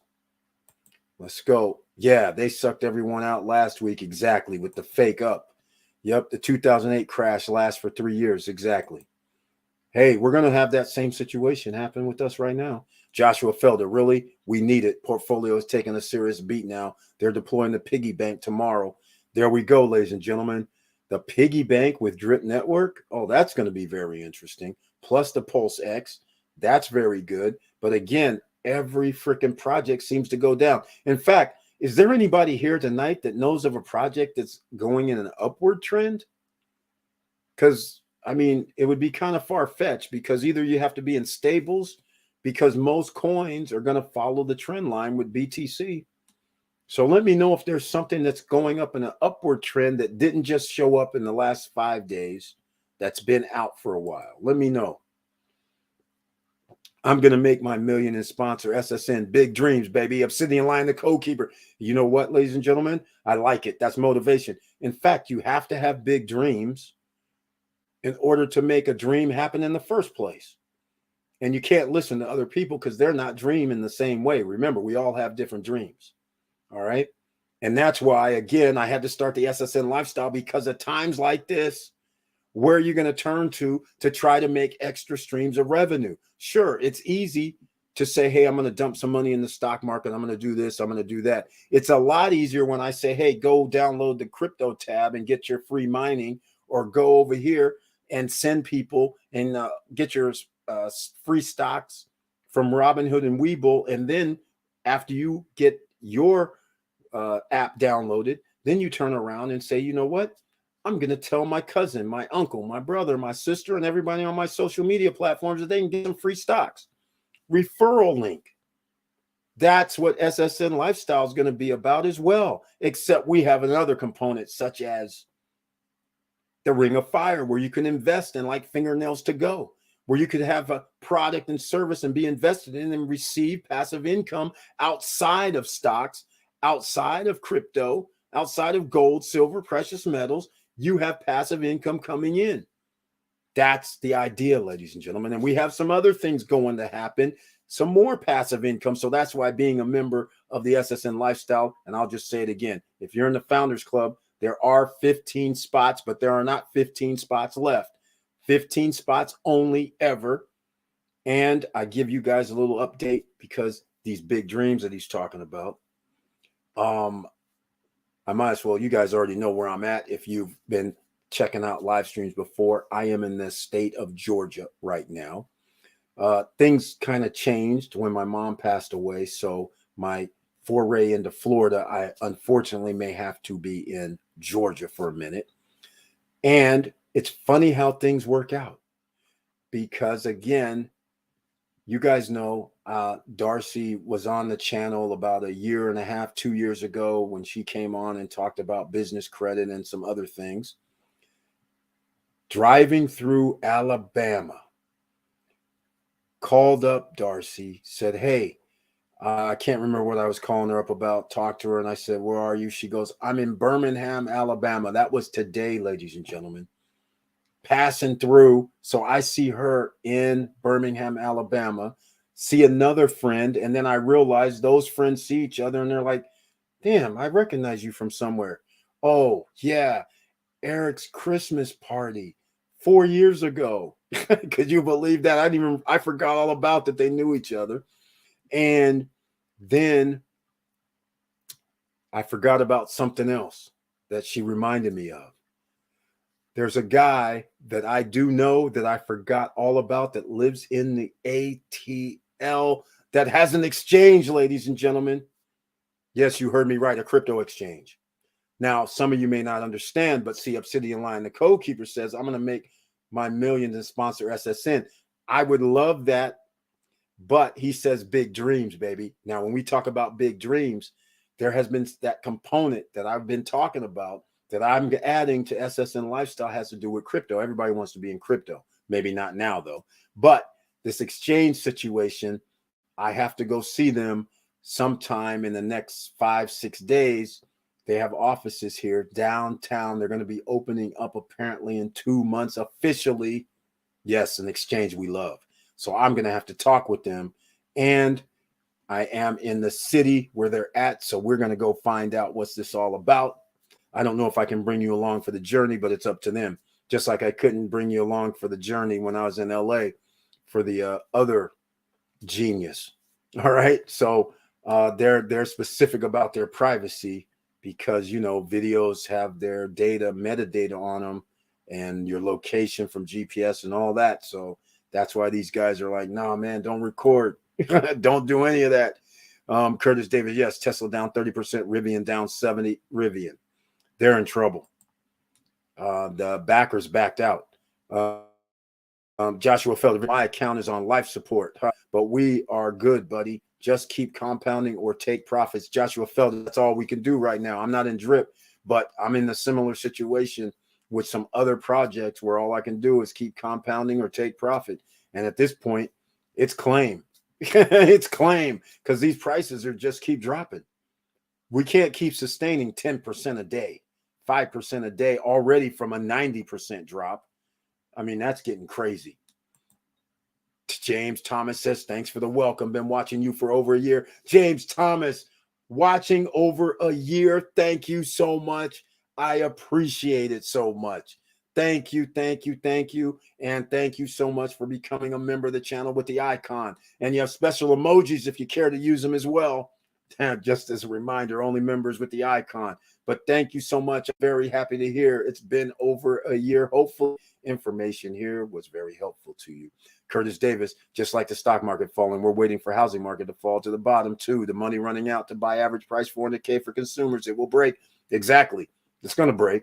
Let's go. Yeah, they sucked everyone out last week. Exactly. With the fake up. Yep. The 2008 crash lasts for 3 years. Exactly. Hey, we're going to have that same situation happen with us right now. Joshua Felder, really? We need it. Portfolio is taking a serious beat now. They're deploying the piggy bank tomorrow. There we go, ladies and gentlemen. The piggy bank with Drip Network. Oh, that's going to be very interesting. Plus the Pulse X. That's very good. But again, every freaking project seems to go down. In fact, is there anybody here tonight that knows of a project that's going in an upward trend? Because, I mean, it would be kind of far-fetched because either you have to be in stables because most coins are going to follow the trend line with BTC. So let me know if there's something that's going up in an upward trend that didn't just show up in the last 5 days, that's been out for a while. Let me know. I'm going to make my million and sponsor SSN. Big dreams, baby. Obsidian Lion, the code keeper. You know what, ladies and gentlemen? I like it. That's motivation. In fact, you have to have big dreams in order to make a dream happen in the first place. And you can't listen to other people because they're not dreaming the same way. Remember, we all have different dreams. All right. And that's why, again, I had to start the SSN lifestyle because at times like this, where are you going to turn to try to make extra streams of revenue? Sure, it's easy to say, hey, I'm going to dump some money in the stock market. I'm going to do this. I'm going to do that. It's a lot easier when I say, hey, go download the crypto tab and get your free mining, or go over here and send people and get your free stocks from Robinhood and Webull. And then after you get your app downloaded, then you turn around and say, you know what? I'm going to tell my cousin, my uncle, my brother, my sister, and everybody on my social media platforms that they can get some free stocks. Referral link. That's what SSN Lifestyle is going to be about as well, except we have another component such as the Ring of Fire, where you can invest in like fingernails to go, where you could have a product and service and be invested in and receive passive income outside of stocks, outside of crypto, outside of gold, silver, precious metals. You have passive income coming in. That's the idea, ladies and gentlemen. And we have some other things going to happen, some more passive income. So that's why being a member of the SSN Lifestyle, and I'll just say it again, if you're in the Founders Club, there are 15 spots, but there are not 15 spots left. 15 spots only ever. And I give you guys a little update because these big dreams that he's talking about, I might as well, you guys already know where I'm at if you've been checking out live streams before. I am in the state of Georgia right now. Things kind of changed when my mom passed away. So my foray into Florida, I unfortunately may have to be in Georgia for a minute. And it's funny how things work out because, again, you guys know Darcy was on the channel about a year and a half, 2 years ago when she came on and talked about business credit and some other things. Driving through Alabama, called up Darcy, said, hey, I can't remember what I was calling her up about, talked to her, and I said, where are you? She goes, I'm in Birmingham, Alabama. That was today, ladies and gentlemen. Passing through. So I see her in Birmingham, Alabama, see another friend, and then I realize those friends see each other, and they're like, damn, I recognize you from somewhere. Oh, yeah, Eric's Christmas party 4 years ago. Could you believe that? I forgot all about that they knew each other. And then I forgot about something else that she reminded me of. There's a guy that I do know that I forgot all about that lives in the ATL that has an exchange, ladies and gentlemen. Yes, you heard me right, a crypto exchange. Now, some of you may not understand, but see, Obsidian Lion, the code keeper, says, I'm going to make my millions and sponsor SSN. I would love that, but he says big dreams, baby. Now, when we talk about big dreams, there has been that component that I've been talking about that I'm adding to SSN Lifestyle has to do with crypto. Everybody wants to be in crypto. Maybe not now, though. But this exchange situation, I have to go see them sometime in the next 5-6 days. They have offices here downtown. They're going to be opening up apparently in 2 months officially. Yes, an exchange we love. So I'm going to have to talk with them. And I am in the city where they're at. So we're going to go find out what's this all about. I don't know if I can bring you along for the journey, but it's up to them. Just like I couldn't bring you along for the journey when I was in LA for the other genius. All right. So they're specific about their privacy because, you know, videos have their data, metadata on them and your location from GPS and all that. So that's why these guys are like, nah, man, don't record. Don't do any of that. Curtis Davis, yes, Tesla down 30%, Rivian down 70%. Rivian, they're in trouble. The backers backed out. Joshua Felder, my account is on life support, but we are good, buddy. Just keep compounding or take profits. Joshua Felder, that's all we can do right now. I'm not in drip, but I'm in a similar situation with some other projects where all I can do is keep compounding or take profit. And at this point, it's claim. It's claim because these prices are just keep dropping. We can't keep sustaining 10% a day, 5% a day already from a 90% drop. I mean, that's getting crazy. James Thomas says, thanks for the welcome. Been watching you for over a year. James Thomas, watching over a year. Thank you so much. I appreciate it so much. Thank you, thank you, thank you. And thank you so much for becoming a member of the channel with the icon. And you have special emojis if you care to use them as well. Just as a reminder, only members with the icon. But thank you so much. I'm very happy to hear it's been over a year. Hopefully, information here was very helpful to you. Curtis Davis, just like the stock market falling, we're waiting for housing market to fall to the bottom too. The money running out to buy average price 400K for consumers. It will break. Exactly. It's going to break.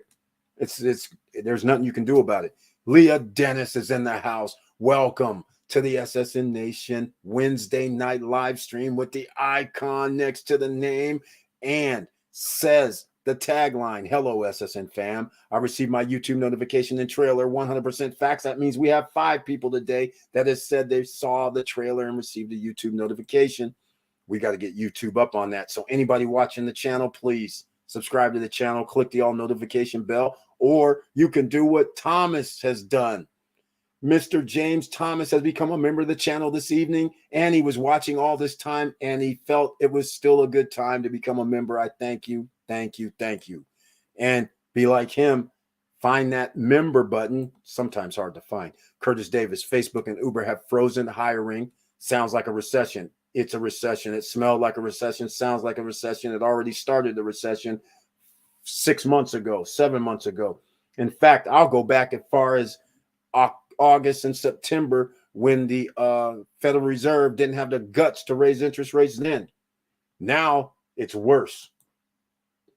There's nothing you can do about it. Leah Dennis is in the house. Welcome to the SSN Nation Wednesday night live stream with the icon next to the name and says the tagline, hello, SSN fam. I received my YouTube notification and trailer, 100% facts. That means we have 5 people today that has said they saw the trailer and received a YouTube notification. We got to get YouTube up on that. So anybody watching the channel, please subscribe to the channel, click the all notification bell, or you can do what Thomas has done. Mr. James Thomas has become a member of the channel this evening, and he was watching all this time, and he felt it was still a good time to become a member. I thank you, thank you, thank you. And be like him, find that member button. Sometimes hard to find. Curtis Davis, Facebook and Uber have frozen hiring. Sounds like a recession. It's a recession. It smelled like a recession, sounds like a recession. It already started the recession 6 months ago, 7 months ago. In fact, I'll go back as far as August and September when the Federal Reserve didn't have the guts to raise interest rates then. Now It's worse.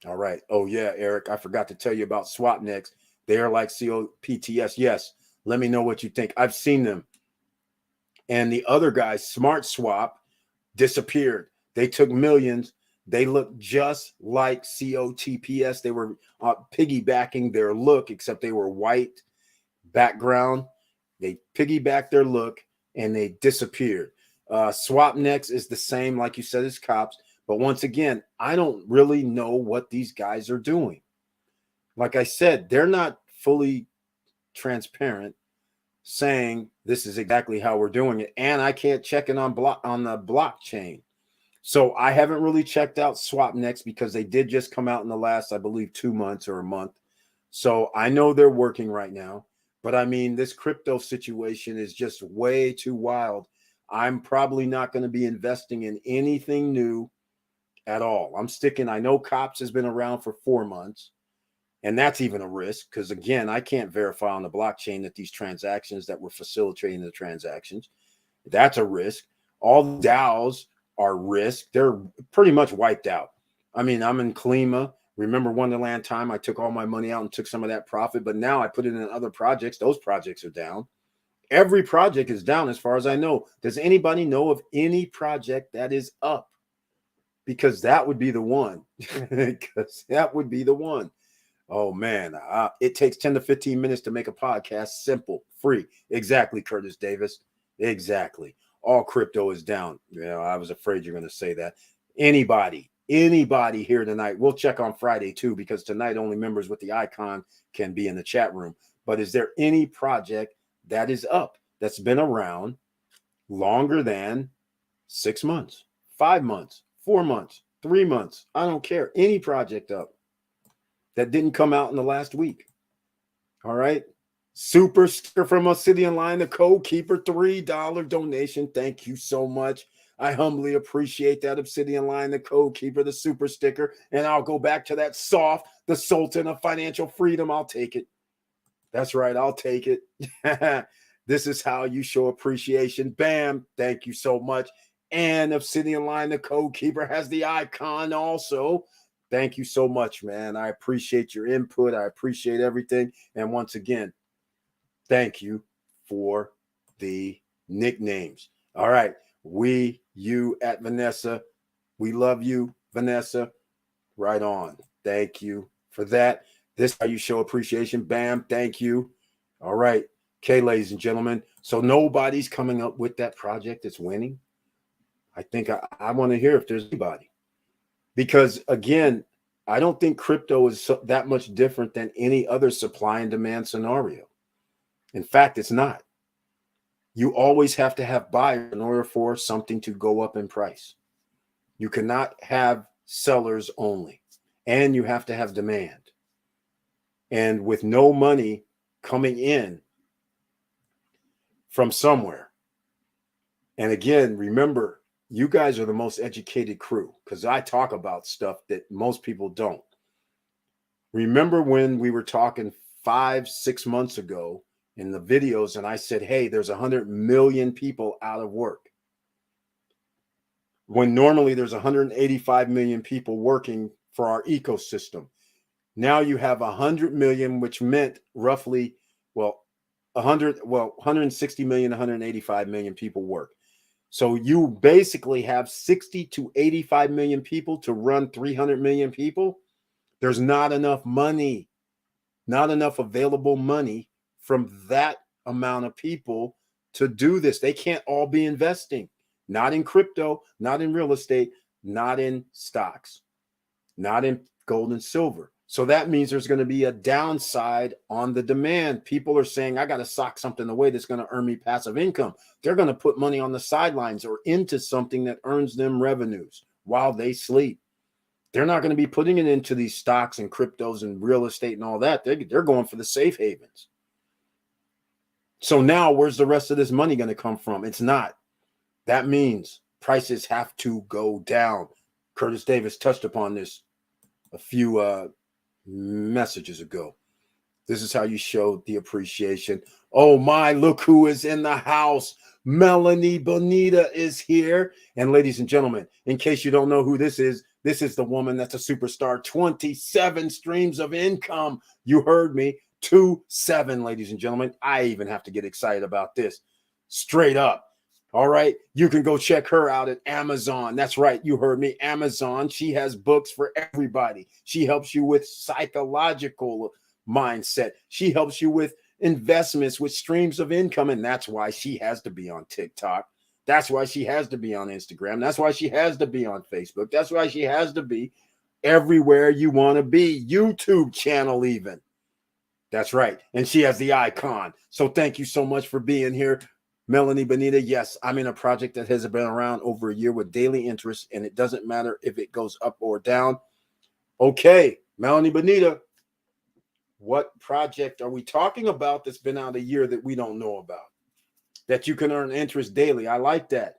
All right. Oh, yeah, Eric, I forgot to tell you about SwapNext. They are like COPTS. Yes. Let me know what you think. I've seen them. And the other guys, Smart Swap, disappeared. They took millions. They looked just like COTPS. They were piggybacking their look, except they were white background. They piggybacked their look and they disappeared. SwapNext is the same, like you said, as cops. But once again, I don't really know what these guys are doing. Like I said, they're not fully transparent, saying this is exactly how we're doing it. And I can't check it on the blockchain. So I haven't really checked out SwapNext because they did just come out in the last, I believe, 2 months or a month. So I know they're working right now. But I mean, this crypto situation is just way too wild. I'm probably not going to be investing in anything new at all. I'm sticking. I know COPS has been around for 4 months. And that's even a risk because, again, I can't verify on the blockchain that these transactions that were facilitating the transactions, that's a risk. All the DAOs are risk. They're pretty much wiped out. I mean, I'm in Klima. Remember Wonderland time? I took all my money out and took some of that profit, but now I put it in other projects. Those projects are down. Every project is down as far as I know. Does anybody know of any project that is up? Because that would be the one. Because that would be the one. Oh, man, it takes 10 to 15 minutes to make a podcast. Simple, free. Exactly, Curtis Davis. Exactly. All crypto is down. I was afraid you're going to say that. Anybody here tonight, we'll check on Friday too, because tonight only members with the icon can be in the chat room. But is there any project that is up that's been around longer than 6 months, 5 months, 4 months, 3 months? I don't care. Any project up that didn't come out in the last week. All right. Super sticker from Obsidian Line, the code keeper, $3 donation. Thank you so much. I humbly appreciate that. Obsidian Line, the code keeper, the super sticker. And I'll go back to that soft, the Sultan of financial freedom. I'll take it. That's right. I'll take it. This is how you show appreciation. Bam. Thank you so much. And Obsidian Line, the code keeper, has the icon also. Thank you so much, man. I appreciate your input. I appreciate everything. And once again, thank you for the nicknames. All right. You at Vanessa. We love you, Vanessa. Right on. Thank you for that. This is how you show appreciation. Bam. Thank you. All right. Okay, ladies and gentlemen. So nobody's coming up with that project that's winning. I think I want to hear if there's anybody. Because, again, I don't think crypto is that much different than any other supply and demand scenario. In fact, it's not. You always have to have buyers in order for something to go up in price. You cannot have sellers only, and you have to have demand. And with no money coming in from somewhere, and again, remember, you guys are the most educated crew because I talk about stuff that most people don't. Remember when we were talking 5-6 months ago in the videos and I said, hey, there's 100 million people out of work. When normally there's 185 million people working for our ecosystem. Now you have 100 million, which meant roughly, 160 million, 185 million people work. So you basically have 60 to 85 million people to run 300 million people. There's not enough money, not enough available money from that amount of people to do this. They can't all be investing, not in crypto, not in real estate, not in stocks, not in gold and silver. So that means there's going to be a downside on the demand. People are saying, I got to sock something away that's going to earn me passive income. They're going to put money on the sidelines or into something that earns them revenues while they sleep. They're not going to be putting it into these stocks and cryptos and real estate and all that. They're going for the safe havens. So now where's the rest of this money going to come from? It's not. That means prices have to go down. Curtis Davis touched upon this a few messages ago. This is how you show the appreciation. Oh my, look who is in the house. Melanie Bonita is here. And ladies and gentlemen, in case you don't know who this is, This is the woman that's a superstar. 27 streams of income. You heard me. 27, ladies and gentlemen. I even have to get excited about this. Straight up. All right. You can go check her out at Amazon. That's right. You heard me. Amazon. She has books for everybody. She helps you with psychological mindset. She helps you with investments, with streams of income. And that's why she has to be on TikTok. That's why she has to be on Instagram. That's why she has to be on Facebook. That's why she has to be everywhere you want to be. YouTube channel even. That's right. And she has the icon. So thank you so much for being here, Melanie Bonita. Yes, I'm in a project that has been around over a year with daily interest, and it doesn't matter if it goes up or down. Okay, Melanie Bonita, what project are we talking about that's been out a year that we don't know about? That you can earn interest daily. I like that.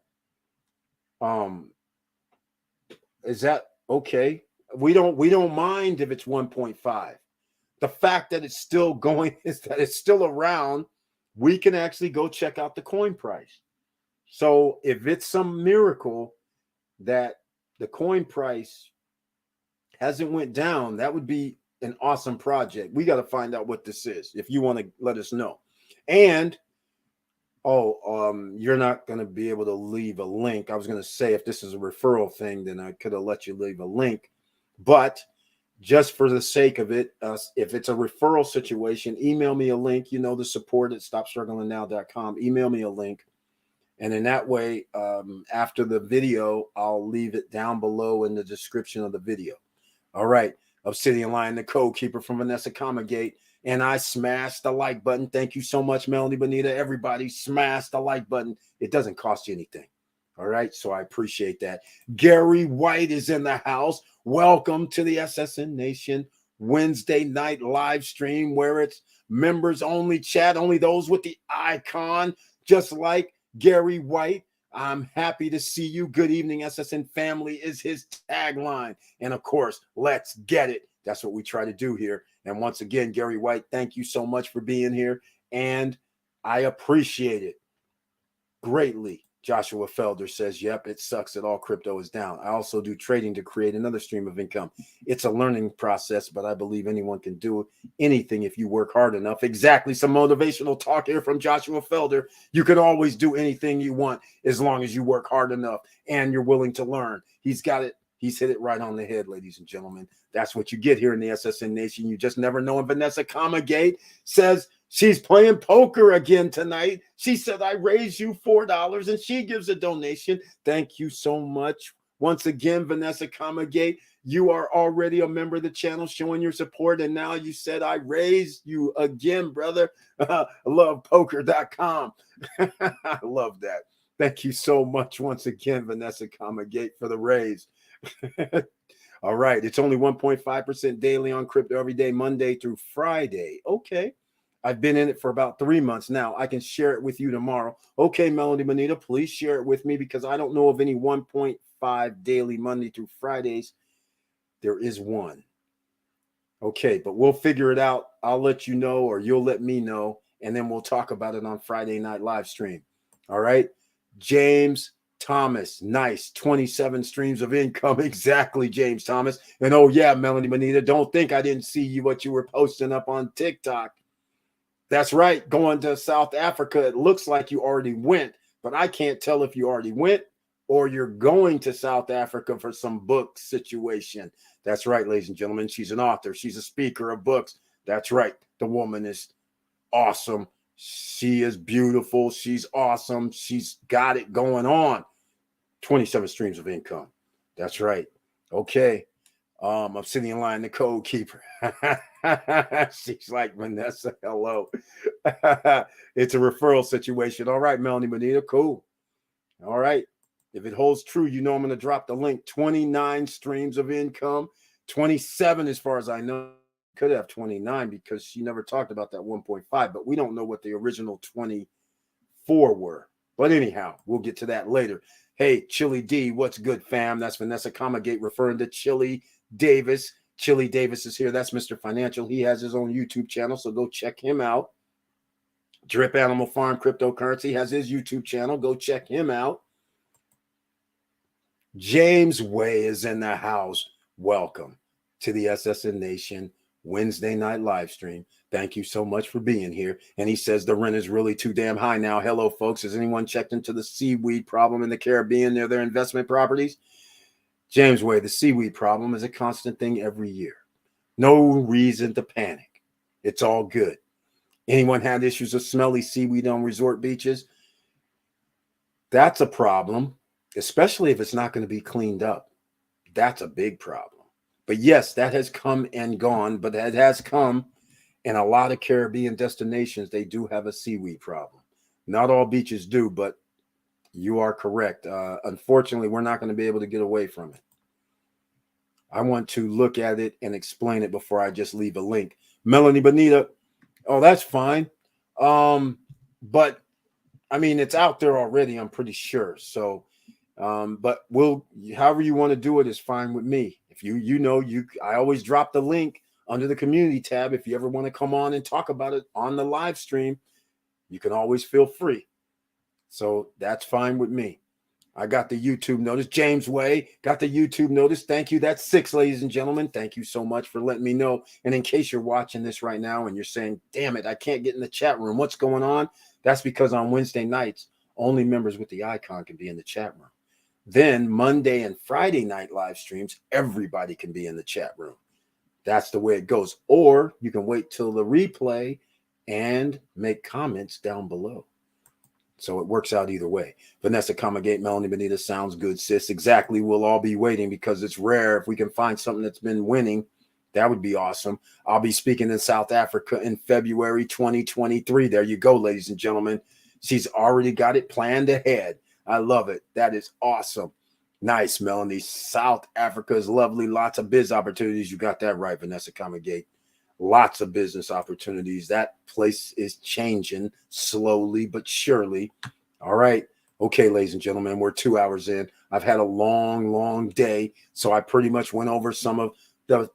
Is that okay? We don't mind if it's 1.5. The fact that it's still going is that it's still around. We can actually go check out the coin price. So if it's some miracle that the coin price hasn't went down, that would be an awesome project. We got to find out what this is if you want to let us know. And you're not going to be able to leave a link. I was going to say if this is a referral thing, then I could have let you leave a link. But just for the sake of it, if it's a referral situation, email me a link. You know, the support at stopstrugglingnow.com. Email me a link. And in that way, after the video, I'll leave it down below in the description of the video. All right. Obsidian Lion, the code keeper from Vanessa Comagate. And I smashed the like button. Thank you so much, Melanie Bonita. Everybody smash the like button. It doesn't cost you anything. All right. So I appreciate that. Gary White is in the house. Welcome to the SSN Nation Wednesday night live stream where it's members only chat, only those with the icon, just like Gary White. I'm happy to see you. Good evening, SSN family is his tagline. And of course, let's get it. That's what we try to do here. And once again, Gary White, thank you so much for being here. And I appreciate it greatly. Joshua Felder says, yep, it sucks that all crypto is down. I also do trading to create another stream of income. It's a learning process, but I believe anyone can do anything if you work hard enough. Exactly. Some motivational talk here from Joshua Felder. You can always do anything you want as long as you work hard enough and you're willing to learn. He's got it. He's hit it right on the head, ladies and gentlemen. That's what you get here in the SSN Nation. You just never know. And Vanessa Comagate says she's playing poker again tonight. She said, I raised you $4 and she gives a donation. Thank you so much. Once again, Vanessa Comagate, you are already a member of the channel showing your support. And now you said, I raised you again, brother. Lovepoker.com. I love that. Thank you so much once again, Vanessa Comagate, for the raise. All right. It's only 1.5% daily on crypto every day, Monday through Friday. Okay. I've been in it for about 3 months now. I can share it with you tomorrow. Okay, Melanie Bonita, please share it with me because I don't know of any 1.5 daily Monday through Fridays. There is one. Okay, but we'll figure it out. I'll let you know or you'll let me know, and then we'll talk about it on Friday night live stream. All right. James Thomas, nice. 27 streams of income. Exactly, James Thomas. And oh, yeah, Melanie Bonita, don't think I didn't see what you were posting up on TikTok. That's right. Going to South Africa, it looks like you already went, but I can't tell if you already went or you're going to South Africa for some book situation. That's right, ladies and gentlemen. She's an author. She's a speaker of books. That's right. The woman is awesome. She is beautiful. She's awesome. She's got it going on. 27 streams of income. That's right. Okay. Obsidian Lion, the code keeper. She's like, Vanessa, hello. It's a referral situation. All right, Melanie Bonita, cool. All right. If it holds true, you know I'm going to drop the link. 29 streams of income. 27 as far as I know. Could have 29 because she never talked about that 1.5, but we don't know what the original 24 were. But anyhow, we'll get to that later. Hey, Chili D, what's good, fam? That's Vanessa Comagate referring to Chili Davis. Chili Davis is here. That's Mr. Financial. He has his own YouTube channel, so go check him out. Drip Animal Farm Cryptocurrency has his YouTube channel. Go check him out. James Way is in the house. Welcome to the SSN Nation Wednesday night live stream. Thank you so much for being here. And he says the rent is really too damn high now. Hello, folks. Has anyone checked into the seaweed problem in the Caribbean near their investment properties? James Way, the seaweed problem is a constant thing every year. No reason to panic. It's all good. Anyone had issues with smelly seaweed on resort beaches? That's a problem, especially if it's not going to be cleaned up. That's a big problem. But yes, that has come and gone, but it has come in a lot of Caribbean destinations. They do have a seaweed problem. Not all beaches do, but you are correct. Unfortunately, we're not going to be able to get away from it. I want to look at it and explain it before I just leave a link. Melanie Bonita, oh, that's fine. But I mean, it's out there already, I'm pretty sure. So, but however you want to do it is fine with me. If I always drop the link under the community tab. If you ever want to come on and talk about it on the live stream, you can always feel free. So that's fine with me. I got the YouTube notice. James Way got the YouTube notice. Thank you. That's 6, ladies and gentlemen. Thank you so much for letting me know. And in case you're watching this right now and you're saying, damn it, I can't get in the chat room. What's going on? That's because on Wednesday nights, only members with the icon can be in the chat room. Then Monday and Friday night live streams, everybody can be in the chat room. That's the way it goes. Or you can wait till the replay and make comments down below. So it works out either way. Vanessa Comagate, Melanie Benita, sounds good, sis. Exactly. We'll all be waiting because it's rare. If we can find something that's been winning, that would be awesome. I'll be speaking in South Africa in February 2023. There you go, ladies and gentlemen. She's already got it planned ahead. I love it. That is awesome. Nice, Melanie. South Africa is lovely. Lots of biz opportunities. You got that right, Vanessa Comagate. Lots of business opportunities. That place is changing slowly but surely. All right. Okay, ladies and gentlemen, we're 2 hours in. I've had a long day. So I pretty much went over some of the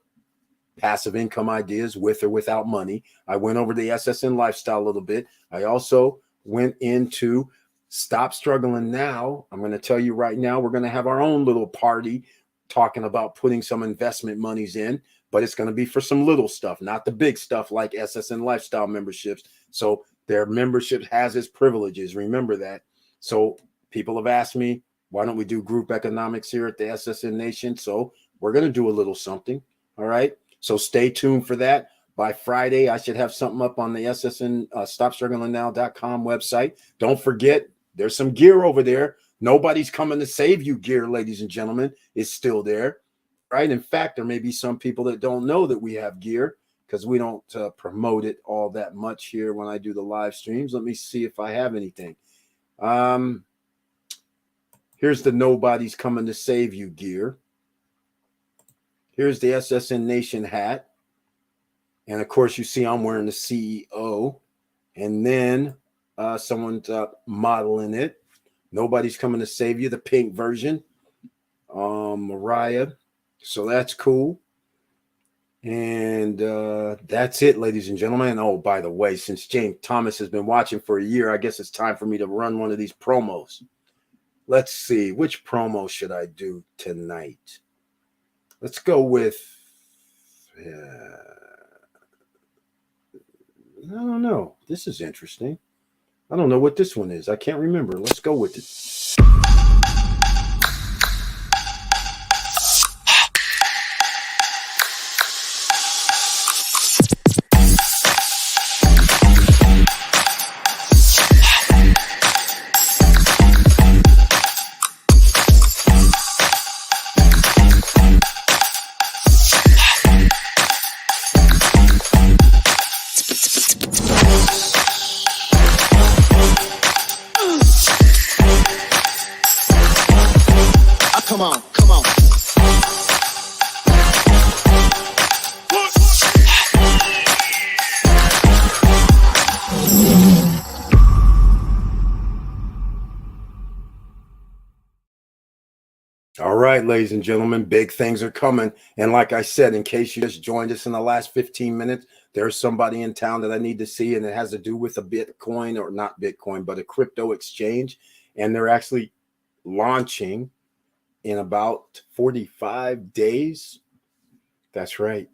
passive income ideas with or without money. I went over the SSN lifestyle a little bit. I also went into Stop Struggling Now. I'm going to tell you right now, we're going to have our own little party talking about putting some investment monies in. But it's going to be for some little stuff, not the big stuff like SSN lifestyle memberships. So their membership has its privileges. Remember that. So people have asked me, why don't we do group economics here at the SSN Nation? So we're going to do a little something. All right. So stay tuned for that. By Friday, I should have something up on the SSN StopStrugglingNow.com website. Don't forget, there's some gear over there. Nobody's coming to save you gear, ladies and gentlemen. It's still there. Right. In fact, there may be some people that don't know that we have gear because we don't promote it all that much here when I do the live streams. Let me see if I have anything. Here's the Nobody's Coming to Save You gear. Here's the SSN Nation hat. And of course, you see I'm wearing the CEO. And then someone's modeling it. Nobody's Coming to Save You, the pink version. Mariah. So that's cool. And that's it, ladies and gentlemen. And oh, by the way, since James Thomas has been watching for a year, I guess it's time for me to run one of these promos. Let's see. Which promo should I do tonight? Let's go with... I don't know. This is interesting. I don't know what this one is. I can't remember. Let's go with it. Come on. All right, ladies and gentlemen, big things are coming. And like I said, in case you just joined us in the last 15 minutes, there's somebody in town that I need to see, and it has to do with a Bitcoin, or not Bitcoin, but a crypto exchange. And they're actually launching in about 45 days. That's right.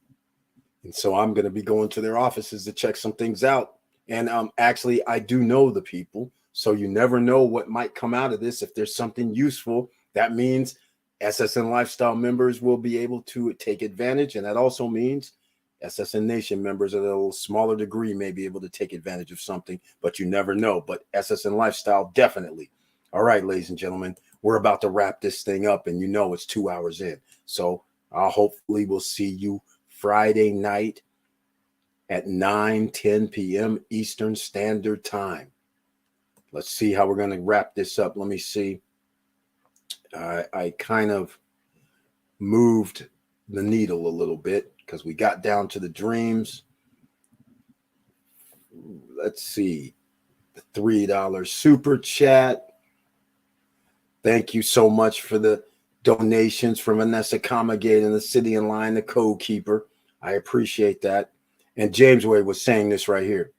And so I'm going to be going to their offices to check some things out. And actually, I do know the people. So you never know what might come out of this. If there's something useful, that means SSN Lifestyle members will be able to take advantage. And that also means SSN Nation members at a little smaller degree may be able to take advantage of something, but you never know. But SSN Lifestyle, definitely. All right, ladies and gentlemen, we're about to wrap this thing up, and you know it's 2 hours in. So hopefully we'll see you Friday night at 9:10 p.m. Eastern Standard Time. Let's see how we're going to wrap this up. Let me see. I kind of moved the needle a little bit because we got down to the dreams. Let's see. The $3 super chat. Thank you so much for the donations from Vanessa Comagate and the City and Line, the Code Keeper. I appreciate that. And James Wade was saying this right here.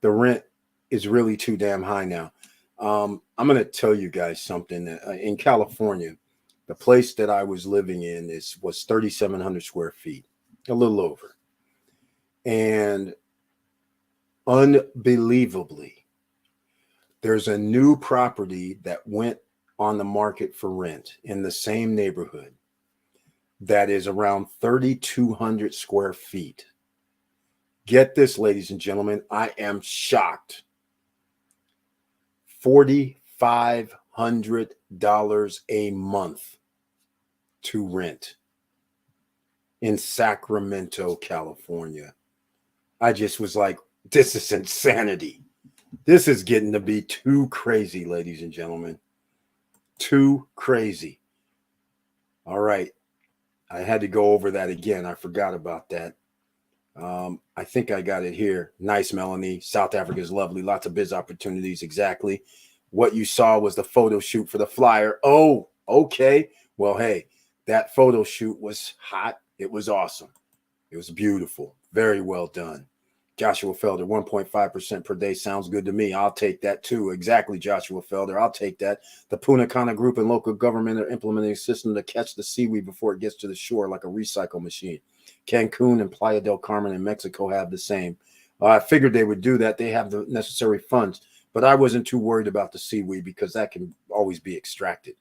The rent is really too damn high now. I'm going to tell you guys something. In California, the place that I was living in was 3,700 square feet, a little over. And unbelievably, there's a new property that went on the market for rent in the same neighborhood that is around 3,200 square feet. Get this, ladies and gentlemen, I am shocked. $4,500 a month to rent in Sacramento, California. I just was like, this is insanity. This is getting to be too crazy, ladies and gentlemen. Too crazy. All right. I had to go over that again. I forgot about that. I think I got it here. Nice, Melanie. South Africa is lovely. Lots of biz opportunities. Exactly. What you saw was the photo shoot for the flyer. Oh, okay. Well, hey, that photo shoot was hot. It was awesome. It was beautiful. Very well done. Joshua Felder, 1.5% per day sounds good to me. I'll take that too. Exactly, Joshua Felder. I'll take that. The Punta Cana Group and local government are implementing a system to catch the seaweed before it gets to the shore like a recycle machine. Cancun and Playa del Carmen in Mexico have the same. I figured they would do that. They have the necessary funds, but I wasn't too worried about the seaweed because that can always be extracted.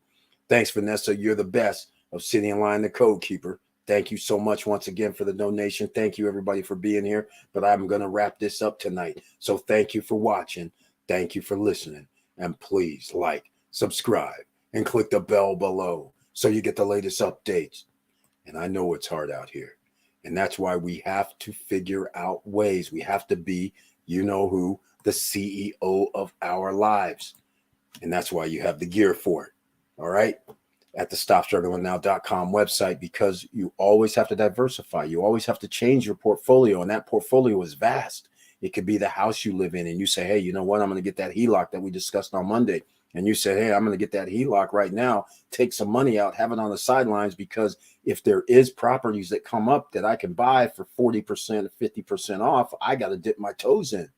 Thanks, Vanessa. You're the best of City and Line, the Code Keeper. Thank you so much once again for the donation. Thank you, everybody, for being here. But I'm going to wrap this up tonight. So thank you for watching. Thank you for listening. And please like, subscribe, and click the bell below so you get the latest updates. And I know it's hard out here. And that's why we have to figure out ways. We have to be, you know who, the CEO of our lives. And that's why you have the gear for it. All right? At the StopStrugglingNow.com website, because you always have to diversify. You always have to change your portfolio, and that portfolio is vast. It could be the house you live in, and you say, hey, you know what? I'm going to get that HELOC that we discussed on Monday. And you say, hey, I'm going to get that HELOC right now, take some money out, have it on the sidelines, because if there is properties that come up that I can buy for 40% or 50% off, I got to dip my toes in.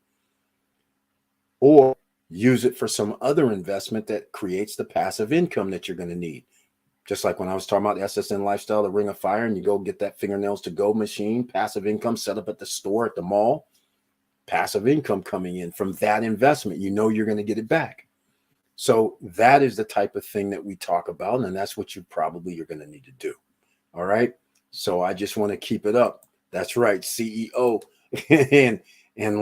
Or use it for some other investment that creates the passive income that you're going to need. Just like when I was talking about the SSN Lifestyle, the Ring of Fire, and you go get that fingernails to go machine, passive income set up at the store, at the mall, passive income coming in from that investment. You know you're going to get it back. So that is the type of thing that we talk about, and that's what you're going to need to do. All right? So I just want to keep it up. That's right, CEO. and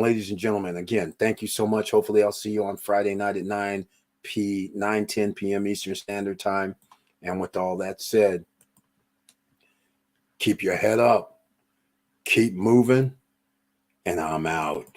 ladies and gentlemen, again, thank you so much. Hopefully I'll see you on Friday night at 9:10 p.m. Eastern Standard Time. And with all that said, keep your head up, keep moving, and I'm out.